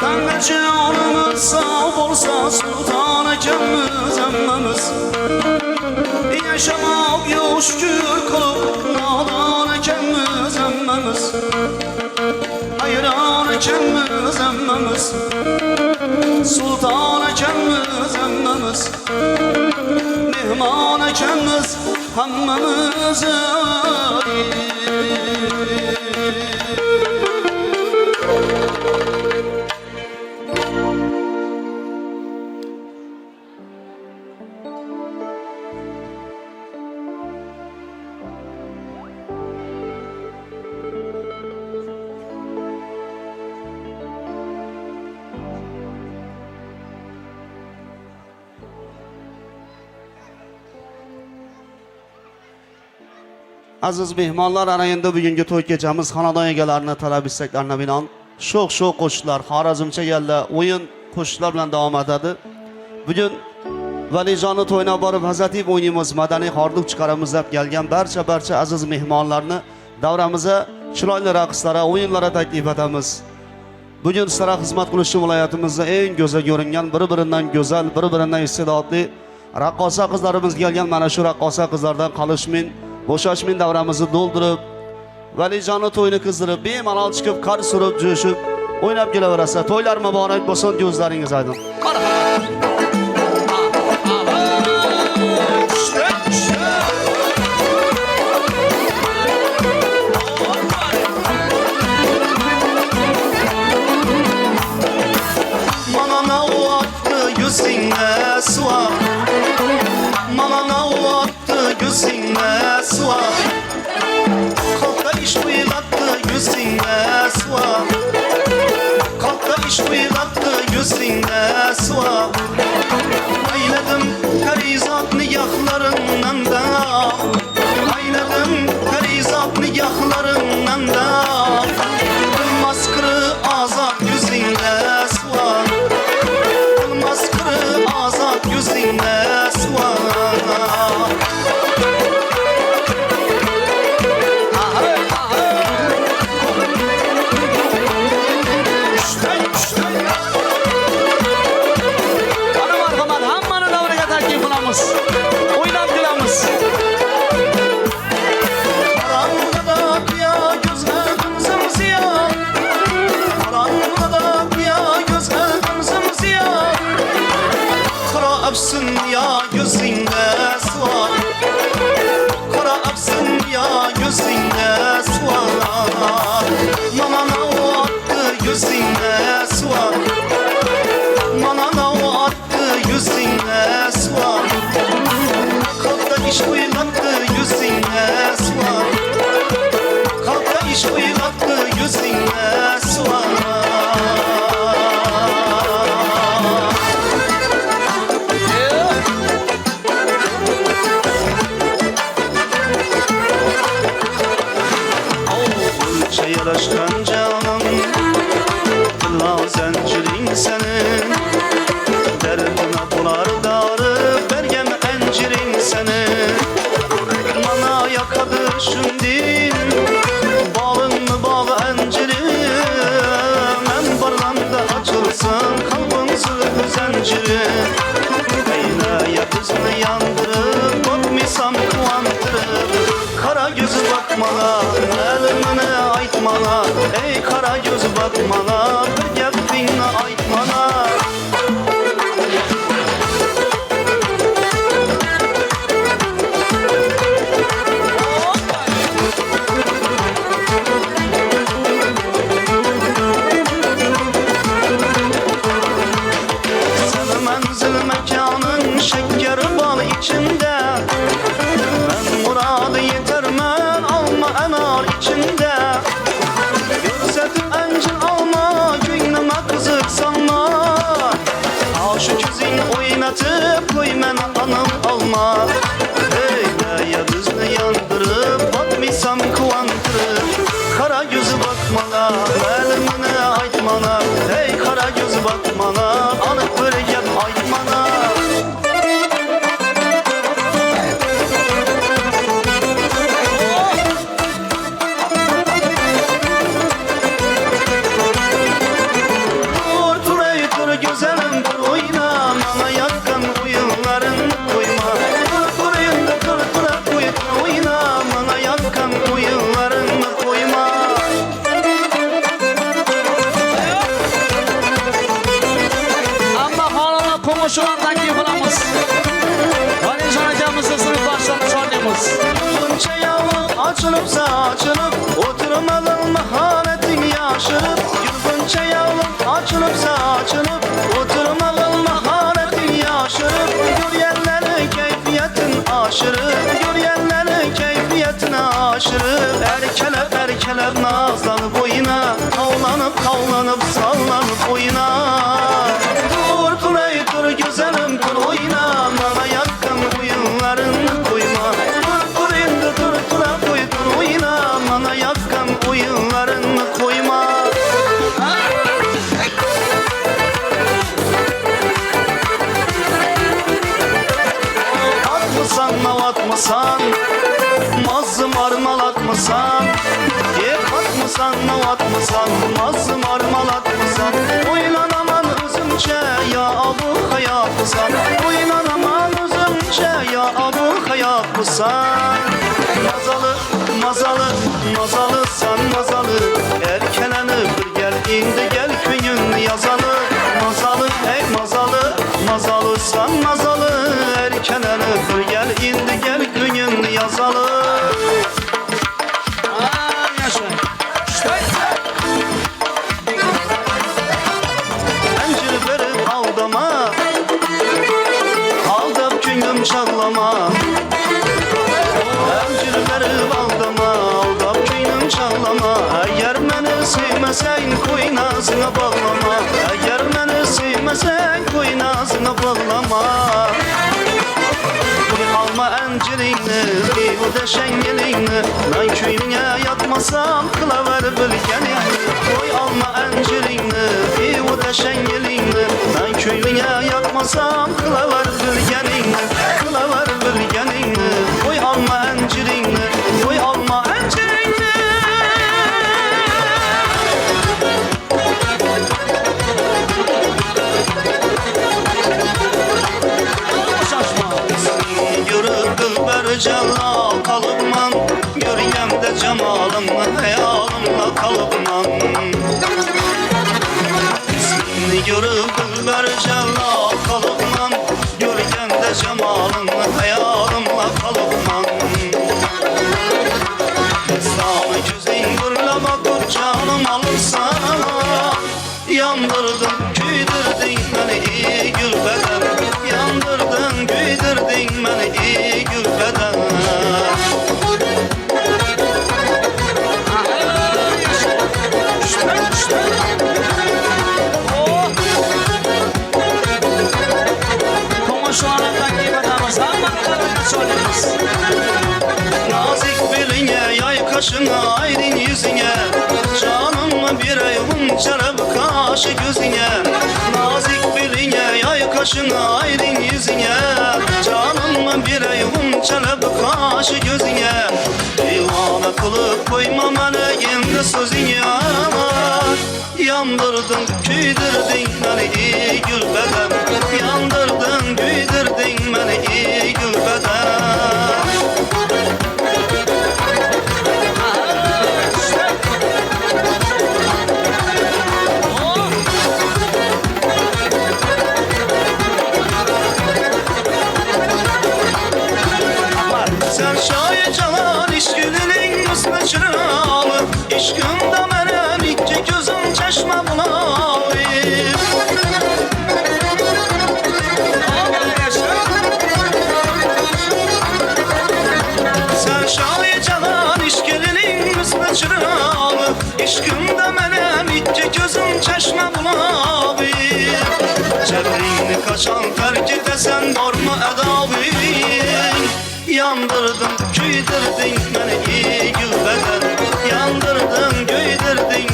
Tanga canımız sağ bolsa sultan ekemiz hammamiz Yaşamak yok şükür kılıp nadan ekemiz hammamiz Hayran ekemiz hammamiz Sultan ekemiz hammamiz Mehman ekemiz hammamiz Aziz mehmonlar, ana endi bugungi to'y kechamiz xonadon egalarini talab istaklarini binoan sho'x qo'shiqlar, xorazmcha galla o'yin qo'shiqlar bilan davom etadi. Bugun Valijonni to'yna borib hazativ o'ynaymiz, madaniy xordiq chiqaramiz deb kelgan barcha aziz mehmonlarni davramizga chiroyli raqslara, o'yinlara taklif etamiz. Bugun sizlarga xizmat qilishchi viloyatimizda eng go'zal ko'ringan, bir-biridan go'zal, bir-biridan iste'dodli raqqosa qizlarimiz kelgan. Mana shu raqqosa qizlardan qolishmin, bo'shashmin davramizni to'ldirib, Valijonni to'yini qizdirib, bemalol chiqib, qar surib, jo'shib, o'ynab kelaverasa, to'ylar muborak bo'lsin, ko'zlaringiz aydin. Marhamat. Yüzüne suar Malana attı yüzüne suar Kalkta iş uylattı yüzüne suar Kalkta iş uylattı yüzüne suar Ayladım karizat niyahlarından da Ayladım karizat niyahlarından da Maskırı azat yüzüne suar Maskırı azat yüzüne suar Hanım arkaman hammanı davraga taklif qilamiz. O'ynab kulamiz. Qarang'ida qiya ko'zlarim zimziyo Qarang'ida qiya ko'zlarim zimziyo Qara absin ya gözünde suar Qara absin ya gözünde suar Manana o attı gözünde suar Manana o attı gözünde suar Kalkta iş uylattı gözünde suar Kalkta iş uylattı gözünde suar Yarışkan canım Kılla zencirin senin Derdime bular darı Bergem encirin senin Mana yakadı şundin Bağın bağ encirin En barlanda açılsın Kalbin zırhı zencirin Eyle yakızını yandırıp Bakmisam kuvandırıp Kara gözü bakmala Elimine aytmala Ey kara gözü bakmala Bir gepini aytmala Sen menzil mekanın şeker bal içinde Ben muradı yetermen alma enar içinde Görseti encil alma bakmana, elimine aytmana, ey kara göz bakmana, anık bir gep aytmana. Dur güzelim dur oyna, bana yakkan oyunların koyma. Dur oyunda dur oyna, bana yakkan oyunların koyma. Amma hanımla komşulardan yapılamız. Valican hocamızın sınıf başlarını sorduğumuz. Bunca yavru açılıpsa açılıp, oturmalın maharetin yaşırıp. Bunca yavru açılıpsa açılıp, oturmalın maharetin yaşırıp. Gör yerleri keyfiyetin aşırıp, gör yerleri keyfiyetine aşırıp. Erkelep nazlanıp oyna, kavlanıp sallanıp oyna. Dur güzelim dur oyna, bana yakın oyunlarını koyma. Dur oyna, bana yakın oyunlarını koyma. Atmısan mavatmısan, mazlum armalatmısan. Atmısan mavatmısan, mazlum armalatmısan. Oynanaman özümce ya abu hayatmısan. Oynanaman özümce ya abu hayatmısan. Mazalısan mazalı, erkelenip bir gel indi gel köyün yazalı. Mazalısan mazalı, erkelenip bir gel indi gel köyün yazalı. Encir verip aldama, aldap küngüm çağlama. Encir verip aldama, aldap küngüm çağlama. Eğer beni sevmesen koynasına bağlama. Eğer beni sevmesen koynasına bağlama. Alma encirini, bir de şengelini. Ben köyüne yatmasam kılaver bilgenini. Koy alma encirini, bir de şengelini. Ben köyüne yatmasam kılaver bilgenini. Kılaver bilgenini. Koy alma encirini, koy alma encirini. Yürüp gülber celal kalıbman, görüyem de cemalımla hayalımla kalıbman. İsmini yürüp gülber celal kalıbman, görüyem de cemalımla hayalımla kalıbman. Sağlı güzin gırlama dur canım alırsan. Yandırdın, küydürdün beni iyi gülbeden. Yandırdın, küydürdün beni iyi gülbeden. Komşulardan yapılamız. Amma hanımla sorduğumuz. Nazik beline, yay kaşına, aydın yüzüne. Canım bir ayvın çarap kaşı gözüne. Nazik beline, yay kaşına, aydın yüzüne. Canım bir ayvın çarap kaşı gözüne. Divana kılıp koyma meleğimde sözüne. Yandırdın, küydürdün beni iyi gülbeden. Yandırdın, küydürdün beni iyi gülbeden. Sen şayet canan işgülünün üstüne çıralı. İşkında benim iki gözüm çeşme bunalı. Sen şayet canan işgülünün üstüne çıralı. İşkında benim iki gözüm çeşme bunalı. Cebrini kaçan terk edesen var mı edabın? Yandırdın, küydürdün beni iyi gülbeden. Yandırdın, küydürdün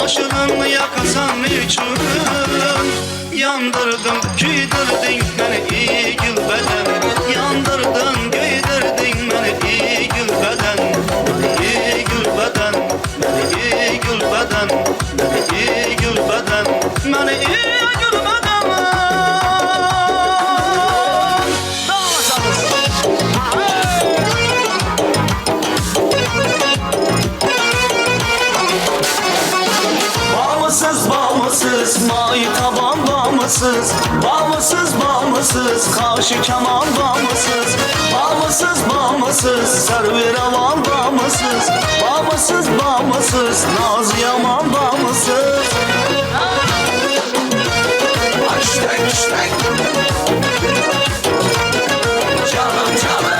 başının yakasan için yandırdın, güydürdün beni iyi gülbeden. Yandırdın, güydürdün beni iyi gülbeden. İyi gülbeden, beni iyi gülbeden. Beni iyi gülbeden, beni iyi gülbeden. Bağımsız, may taban bağımsız. Bağımsız, karşı keman bağımsız. Bağımsız, server alan bağımsız. Bağımsız, naz yaman bağımsız. Canım canım.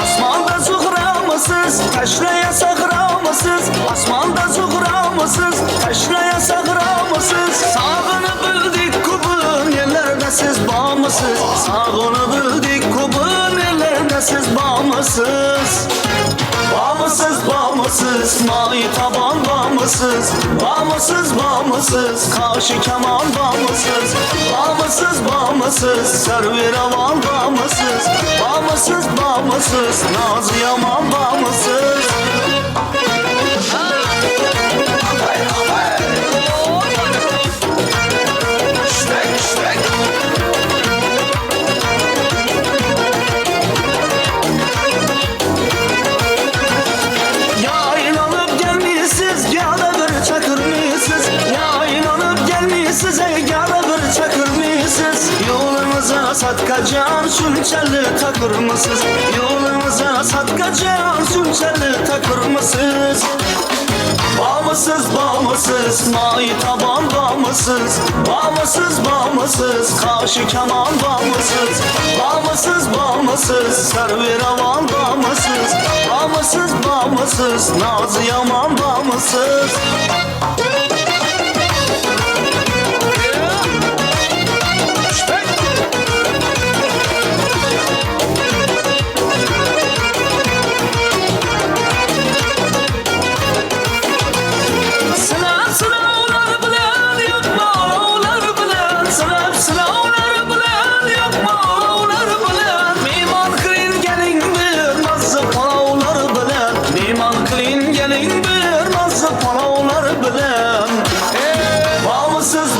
Asmanda zuhramısız, taşraya sakramısız. Asmanda zuhramısız, taşraya sakramısız. Sağını bildik kubun yerlerde siz bağımsız. Sağını bildik kubun yerlerde siz bağımsız. Bağımsız, may taban bağımsız. Bağımsız, karşı keman bağımsız. Bağımsız, server alan bağımsız. Bağımsız, naz yaman bağımsız. Yolumuza satkacan sülçeli takır mısınız? Yolumuza satkacan sülçeli takır mısınız? Bağımsız, may taban bağımsız. Bağımsız, karşı keman bağımsız. Bağımsız, server alan bağımsız. Bağımsız, naz yaman bağımsız.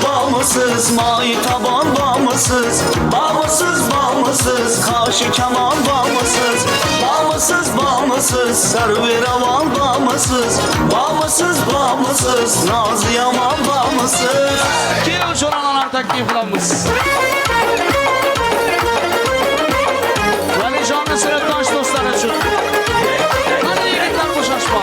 Bağımsız, may taban bağımsız. Bağımsız, karşı keman bağımsız. Bağımsız, server alan bağımsız. Bağımsız, naz yaman bağımsız. Kim çoğunanan tekliflerimiz? Veli canlı seyretmiş dostlar için. Hadi yürekler boşaşma.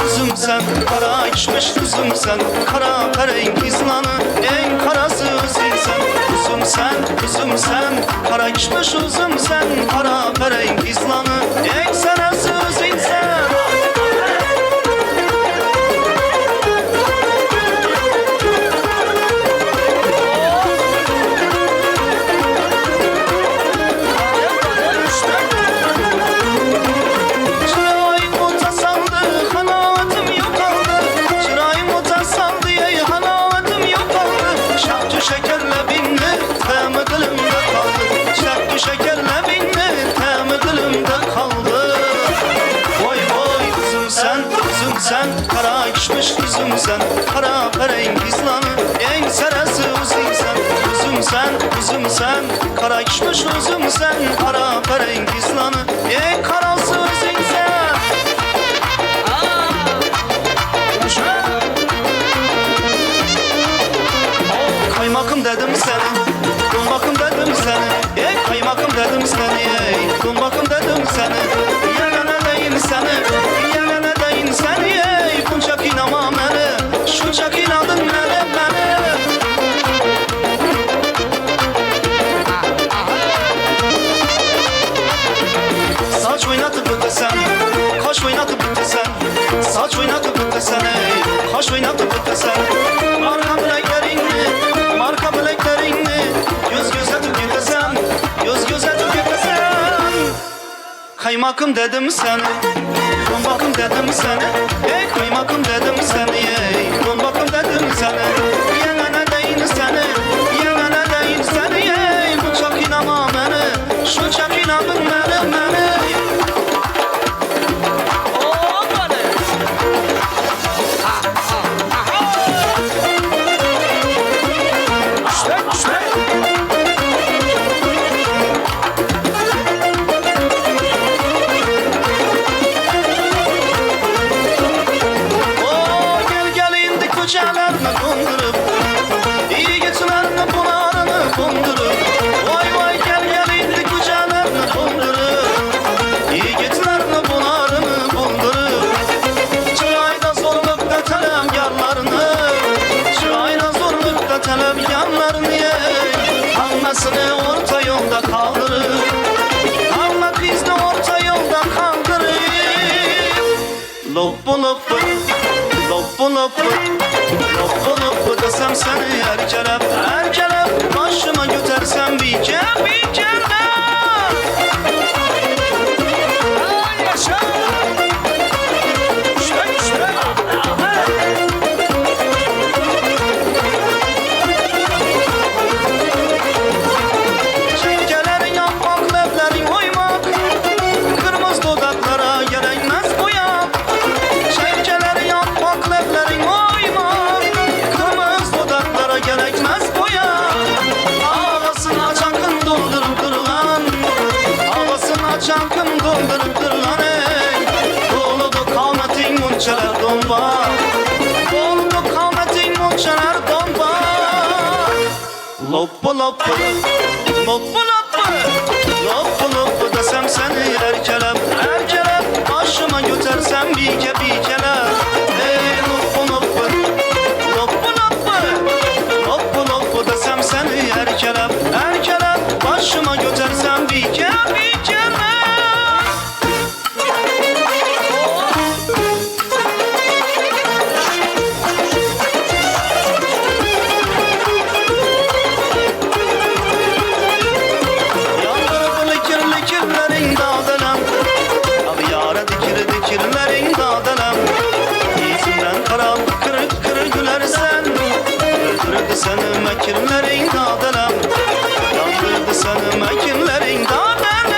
Üzüm sen, kara içmiş üzüm sen. Kara perenk izlanı, en karası üzüm sen. Üzüm sen, kara içmiş üzüm sen. Kara perenk izlanı, en sarası üzüm sen. Şekerle binli, temi dilimde kaldı. Vay vay üzüm sen, kara içmiş üzüm sen. Kara perenk izlanı, en sarası üzüm sen. Üzüm sen, kara içmiş üzüm sen. Kara perenk izlanı, en karası üzüm sen. Kaymakım dedim seni, kummakım dedim seni. Ey kaymakım dedim seni, ey kummakım dedim seni. Yelene deyin seni, yelene deyin seni. Ey bunçak inama beni, şunçak inadın beni. Saç oynatıp ötesen, kaş oynatıp ötesen. Saç oynatıp ötesen ey, kaş oynatıp ötesen. Marka bileklerini göz göze tüketesen, göz göze tüketesen. Kaymakım dedim seni, kumbakım dedim seni. Ey kaymakım dedim seni, ey kumbakım dedim seni. Yengene deyin seni, yengene deyin seni. Ey bu çok inanma beni, şu çok inanın beni. Orta yolda kaldırır, ama biz de orta yolda kaldırır. Loppu loppu, loppu loppu, loppu loppu desem seni erkelep başıma götürsem bir kere. Çankım doldurup durulan ey, doludu kavmetin munçeler donba, doludu kavmetin munçeler donba. Loppu loppu, loppu loppu, loppu loppu desem seni erkelep başıma götürsem bir kele. Ey loppu loppu, loppu loppu, loppu loppu desem seni erkelep başıma götürsem bir kele. Seni mekirlerin dadelem, yandırdı seni mekirlerin dadelem.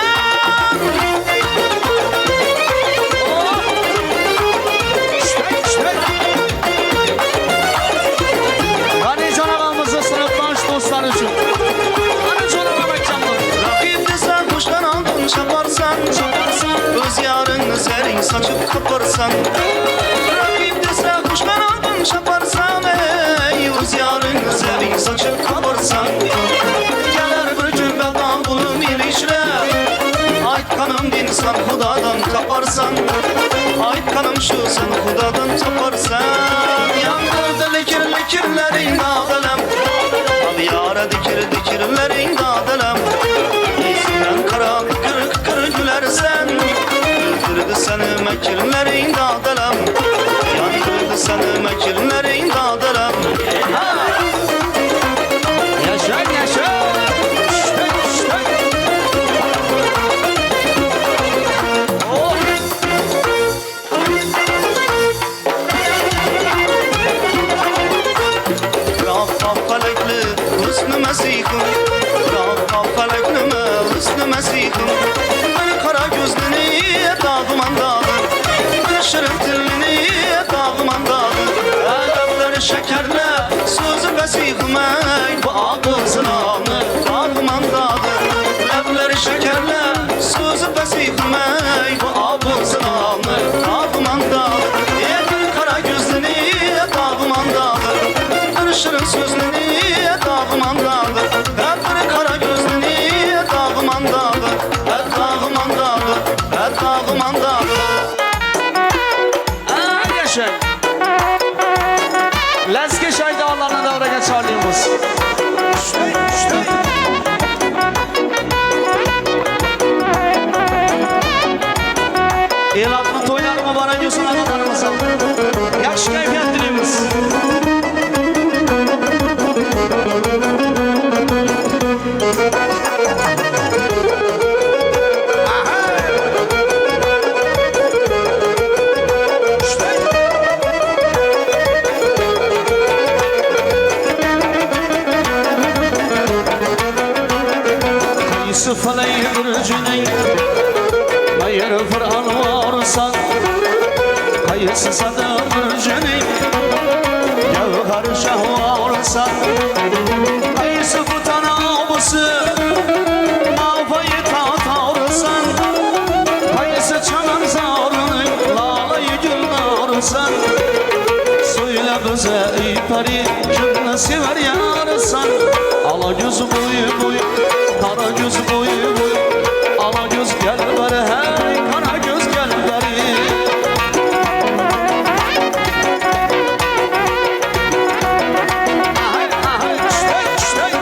Hani canavamızı sınıflamış dostlar için. Hani canava mekanlar. Rakip desen kuştan aldın çaparsan, göz yarını serin saçıp kaparsan. Rakip desen kuştan aldın çaparsan, ey göz yarını serin saçıp kaparsan. Gelir bir gün beldan bulum ilişre, ait kanım dinsan hudadan taparsan. Ait kanım şu sen hudadan taparsan. Yandırdı likirlerin dağdelem, abi yara dikirlerin dağdelem. İzinden kara kırık gülersen, öldürdü seni mekirlerin dağdelem, yandırdı seni mekirlerin dağdelem. Yaşa. Mesihim, hüsnü Mesihim. Bir kara gözlünü dağıman dağılır, bir şirin dilini dağıman dağılır. Elbapları şekerle sözü Mesihim, ey bu ağzın ağını dağıman dağılır. Elbapları şekerle sözü Mesihim, ey bu ağzın ağını dağıman dağılır. Bir kara gözlünü dağıman dağılır, bir şirin sözlünü dağıman dağılır. Bir kara gözlünü dağıman dağılır, dağıman dağılır, dağıman dağılır. Yaşa. Leske şahidi Allah'ına davraga çağırıyoruz. El altı toylar mübarek olsun analarımıza. Yaxşı keyfiyat dileyimiz. Sıfalay burcunay Hayır Fıran varsan Hayırsız sada burcunay Yavhar şah varsan Hayırsız butan abısı Mafayı tatarsan Hayırsız çanan zarını Lalayı gül narsan Söyle bize ey peri Kimle sever yarsan Ala göz boyu boyu Kara göz boyu boyu Ala göz gel bari hey Kara göz gel bari Ahay ahay çtey çtey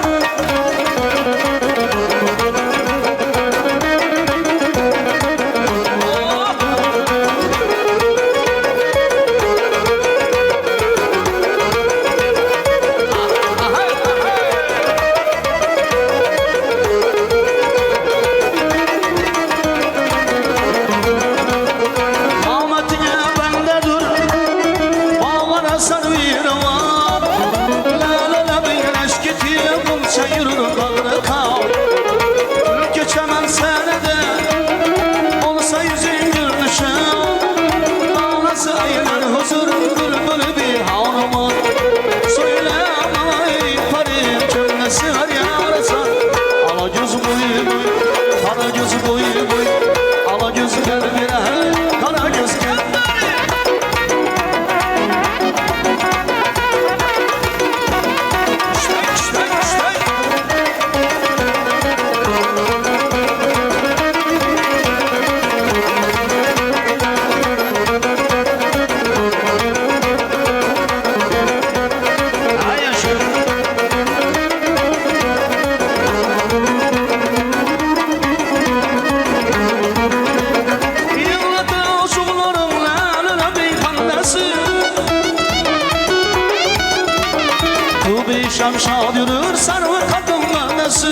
Şamşad yürür sarı kadın annesi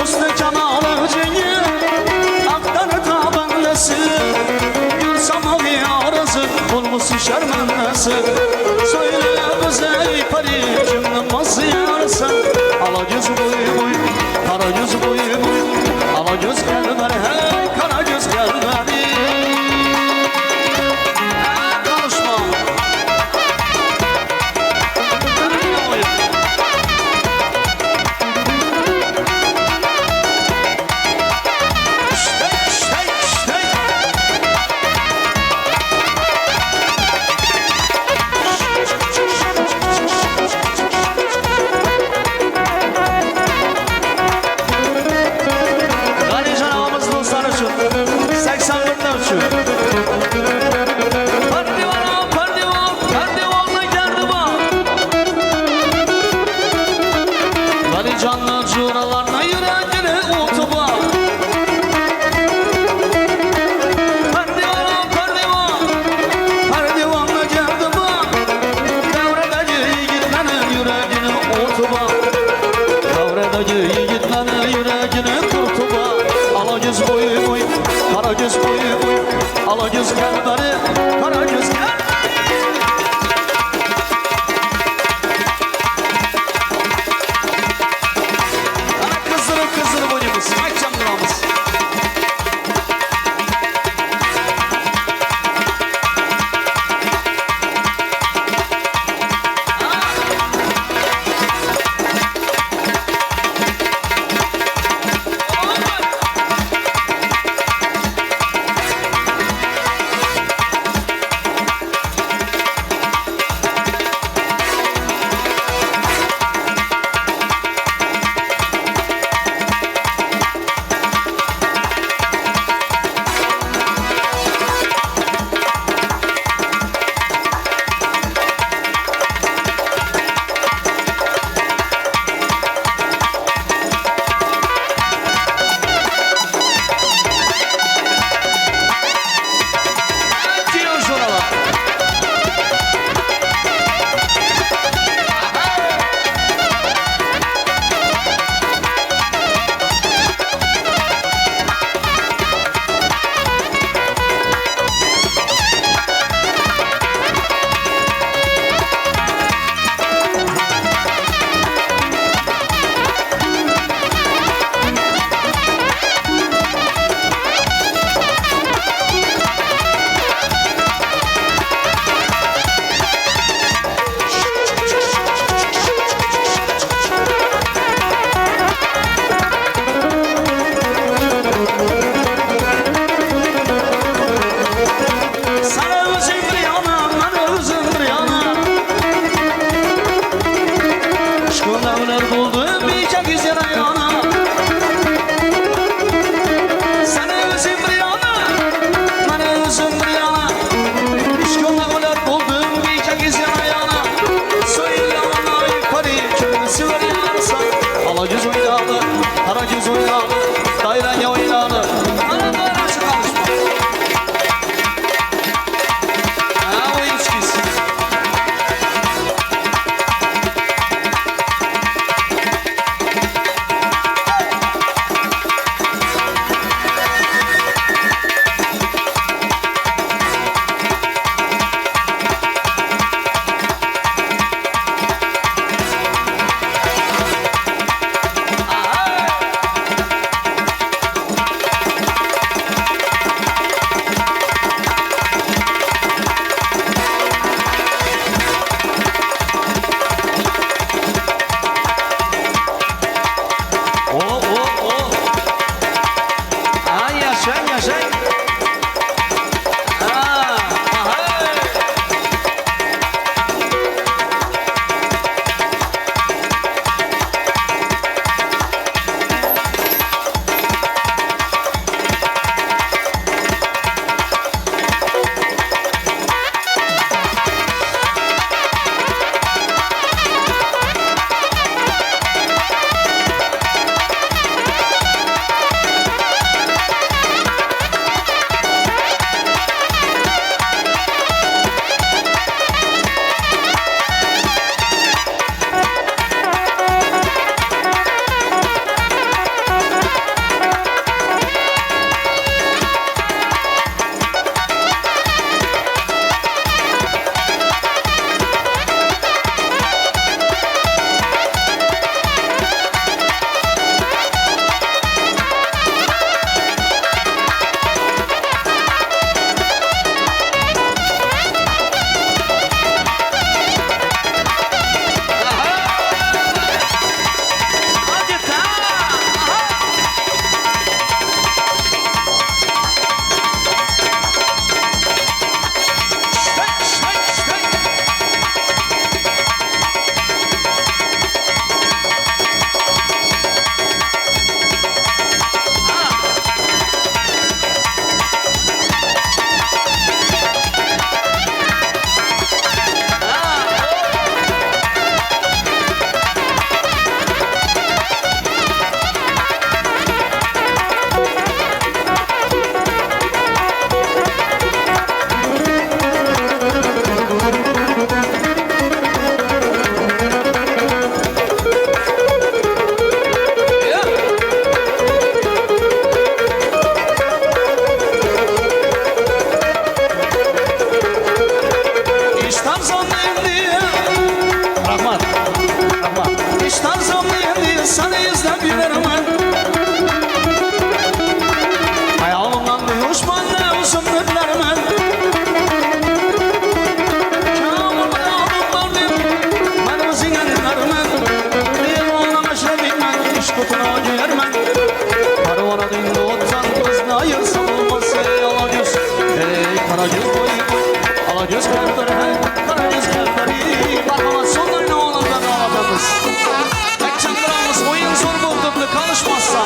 Usta Kemal'ı cengi Aktar tabannesi Yürsam abi arası Bulmuş şermennesi Söyle bize ey peri Kimden nasıl yarsan Ala göz boyu boyu Kara göz boyu boyu Ala göz gel beri hey Kara göz gel beri Ala göz gel bari, kara göz gel Kızdırıp kızdırıp oynuyoruz, akşam duramız Kara göz boy, ala göz kalpleri, kara göz kalpleri. Marhamat sonlarına olanlarını aladığımız. Ekçandırağımız oyun zor bulduğumda kalışmazsa.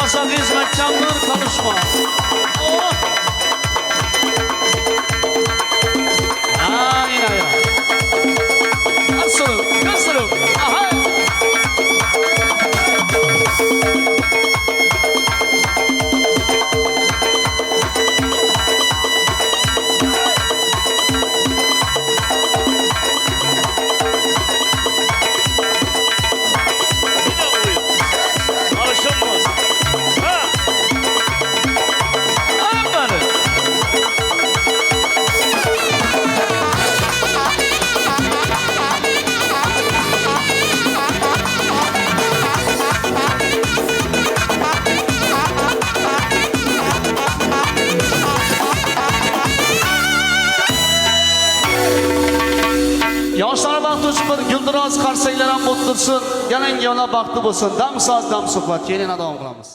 Kasa hizmetkarlar konuşma. Oh! Aynen ya. Nasıl? Nasıl? Aha! Yaşlara baktı bir güldüraz karsaylaran mutlusun. Gelen yana baktı bulsun. Dam saz dam suhbat. Gelin adam kılamiz.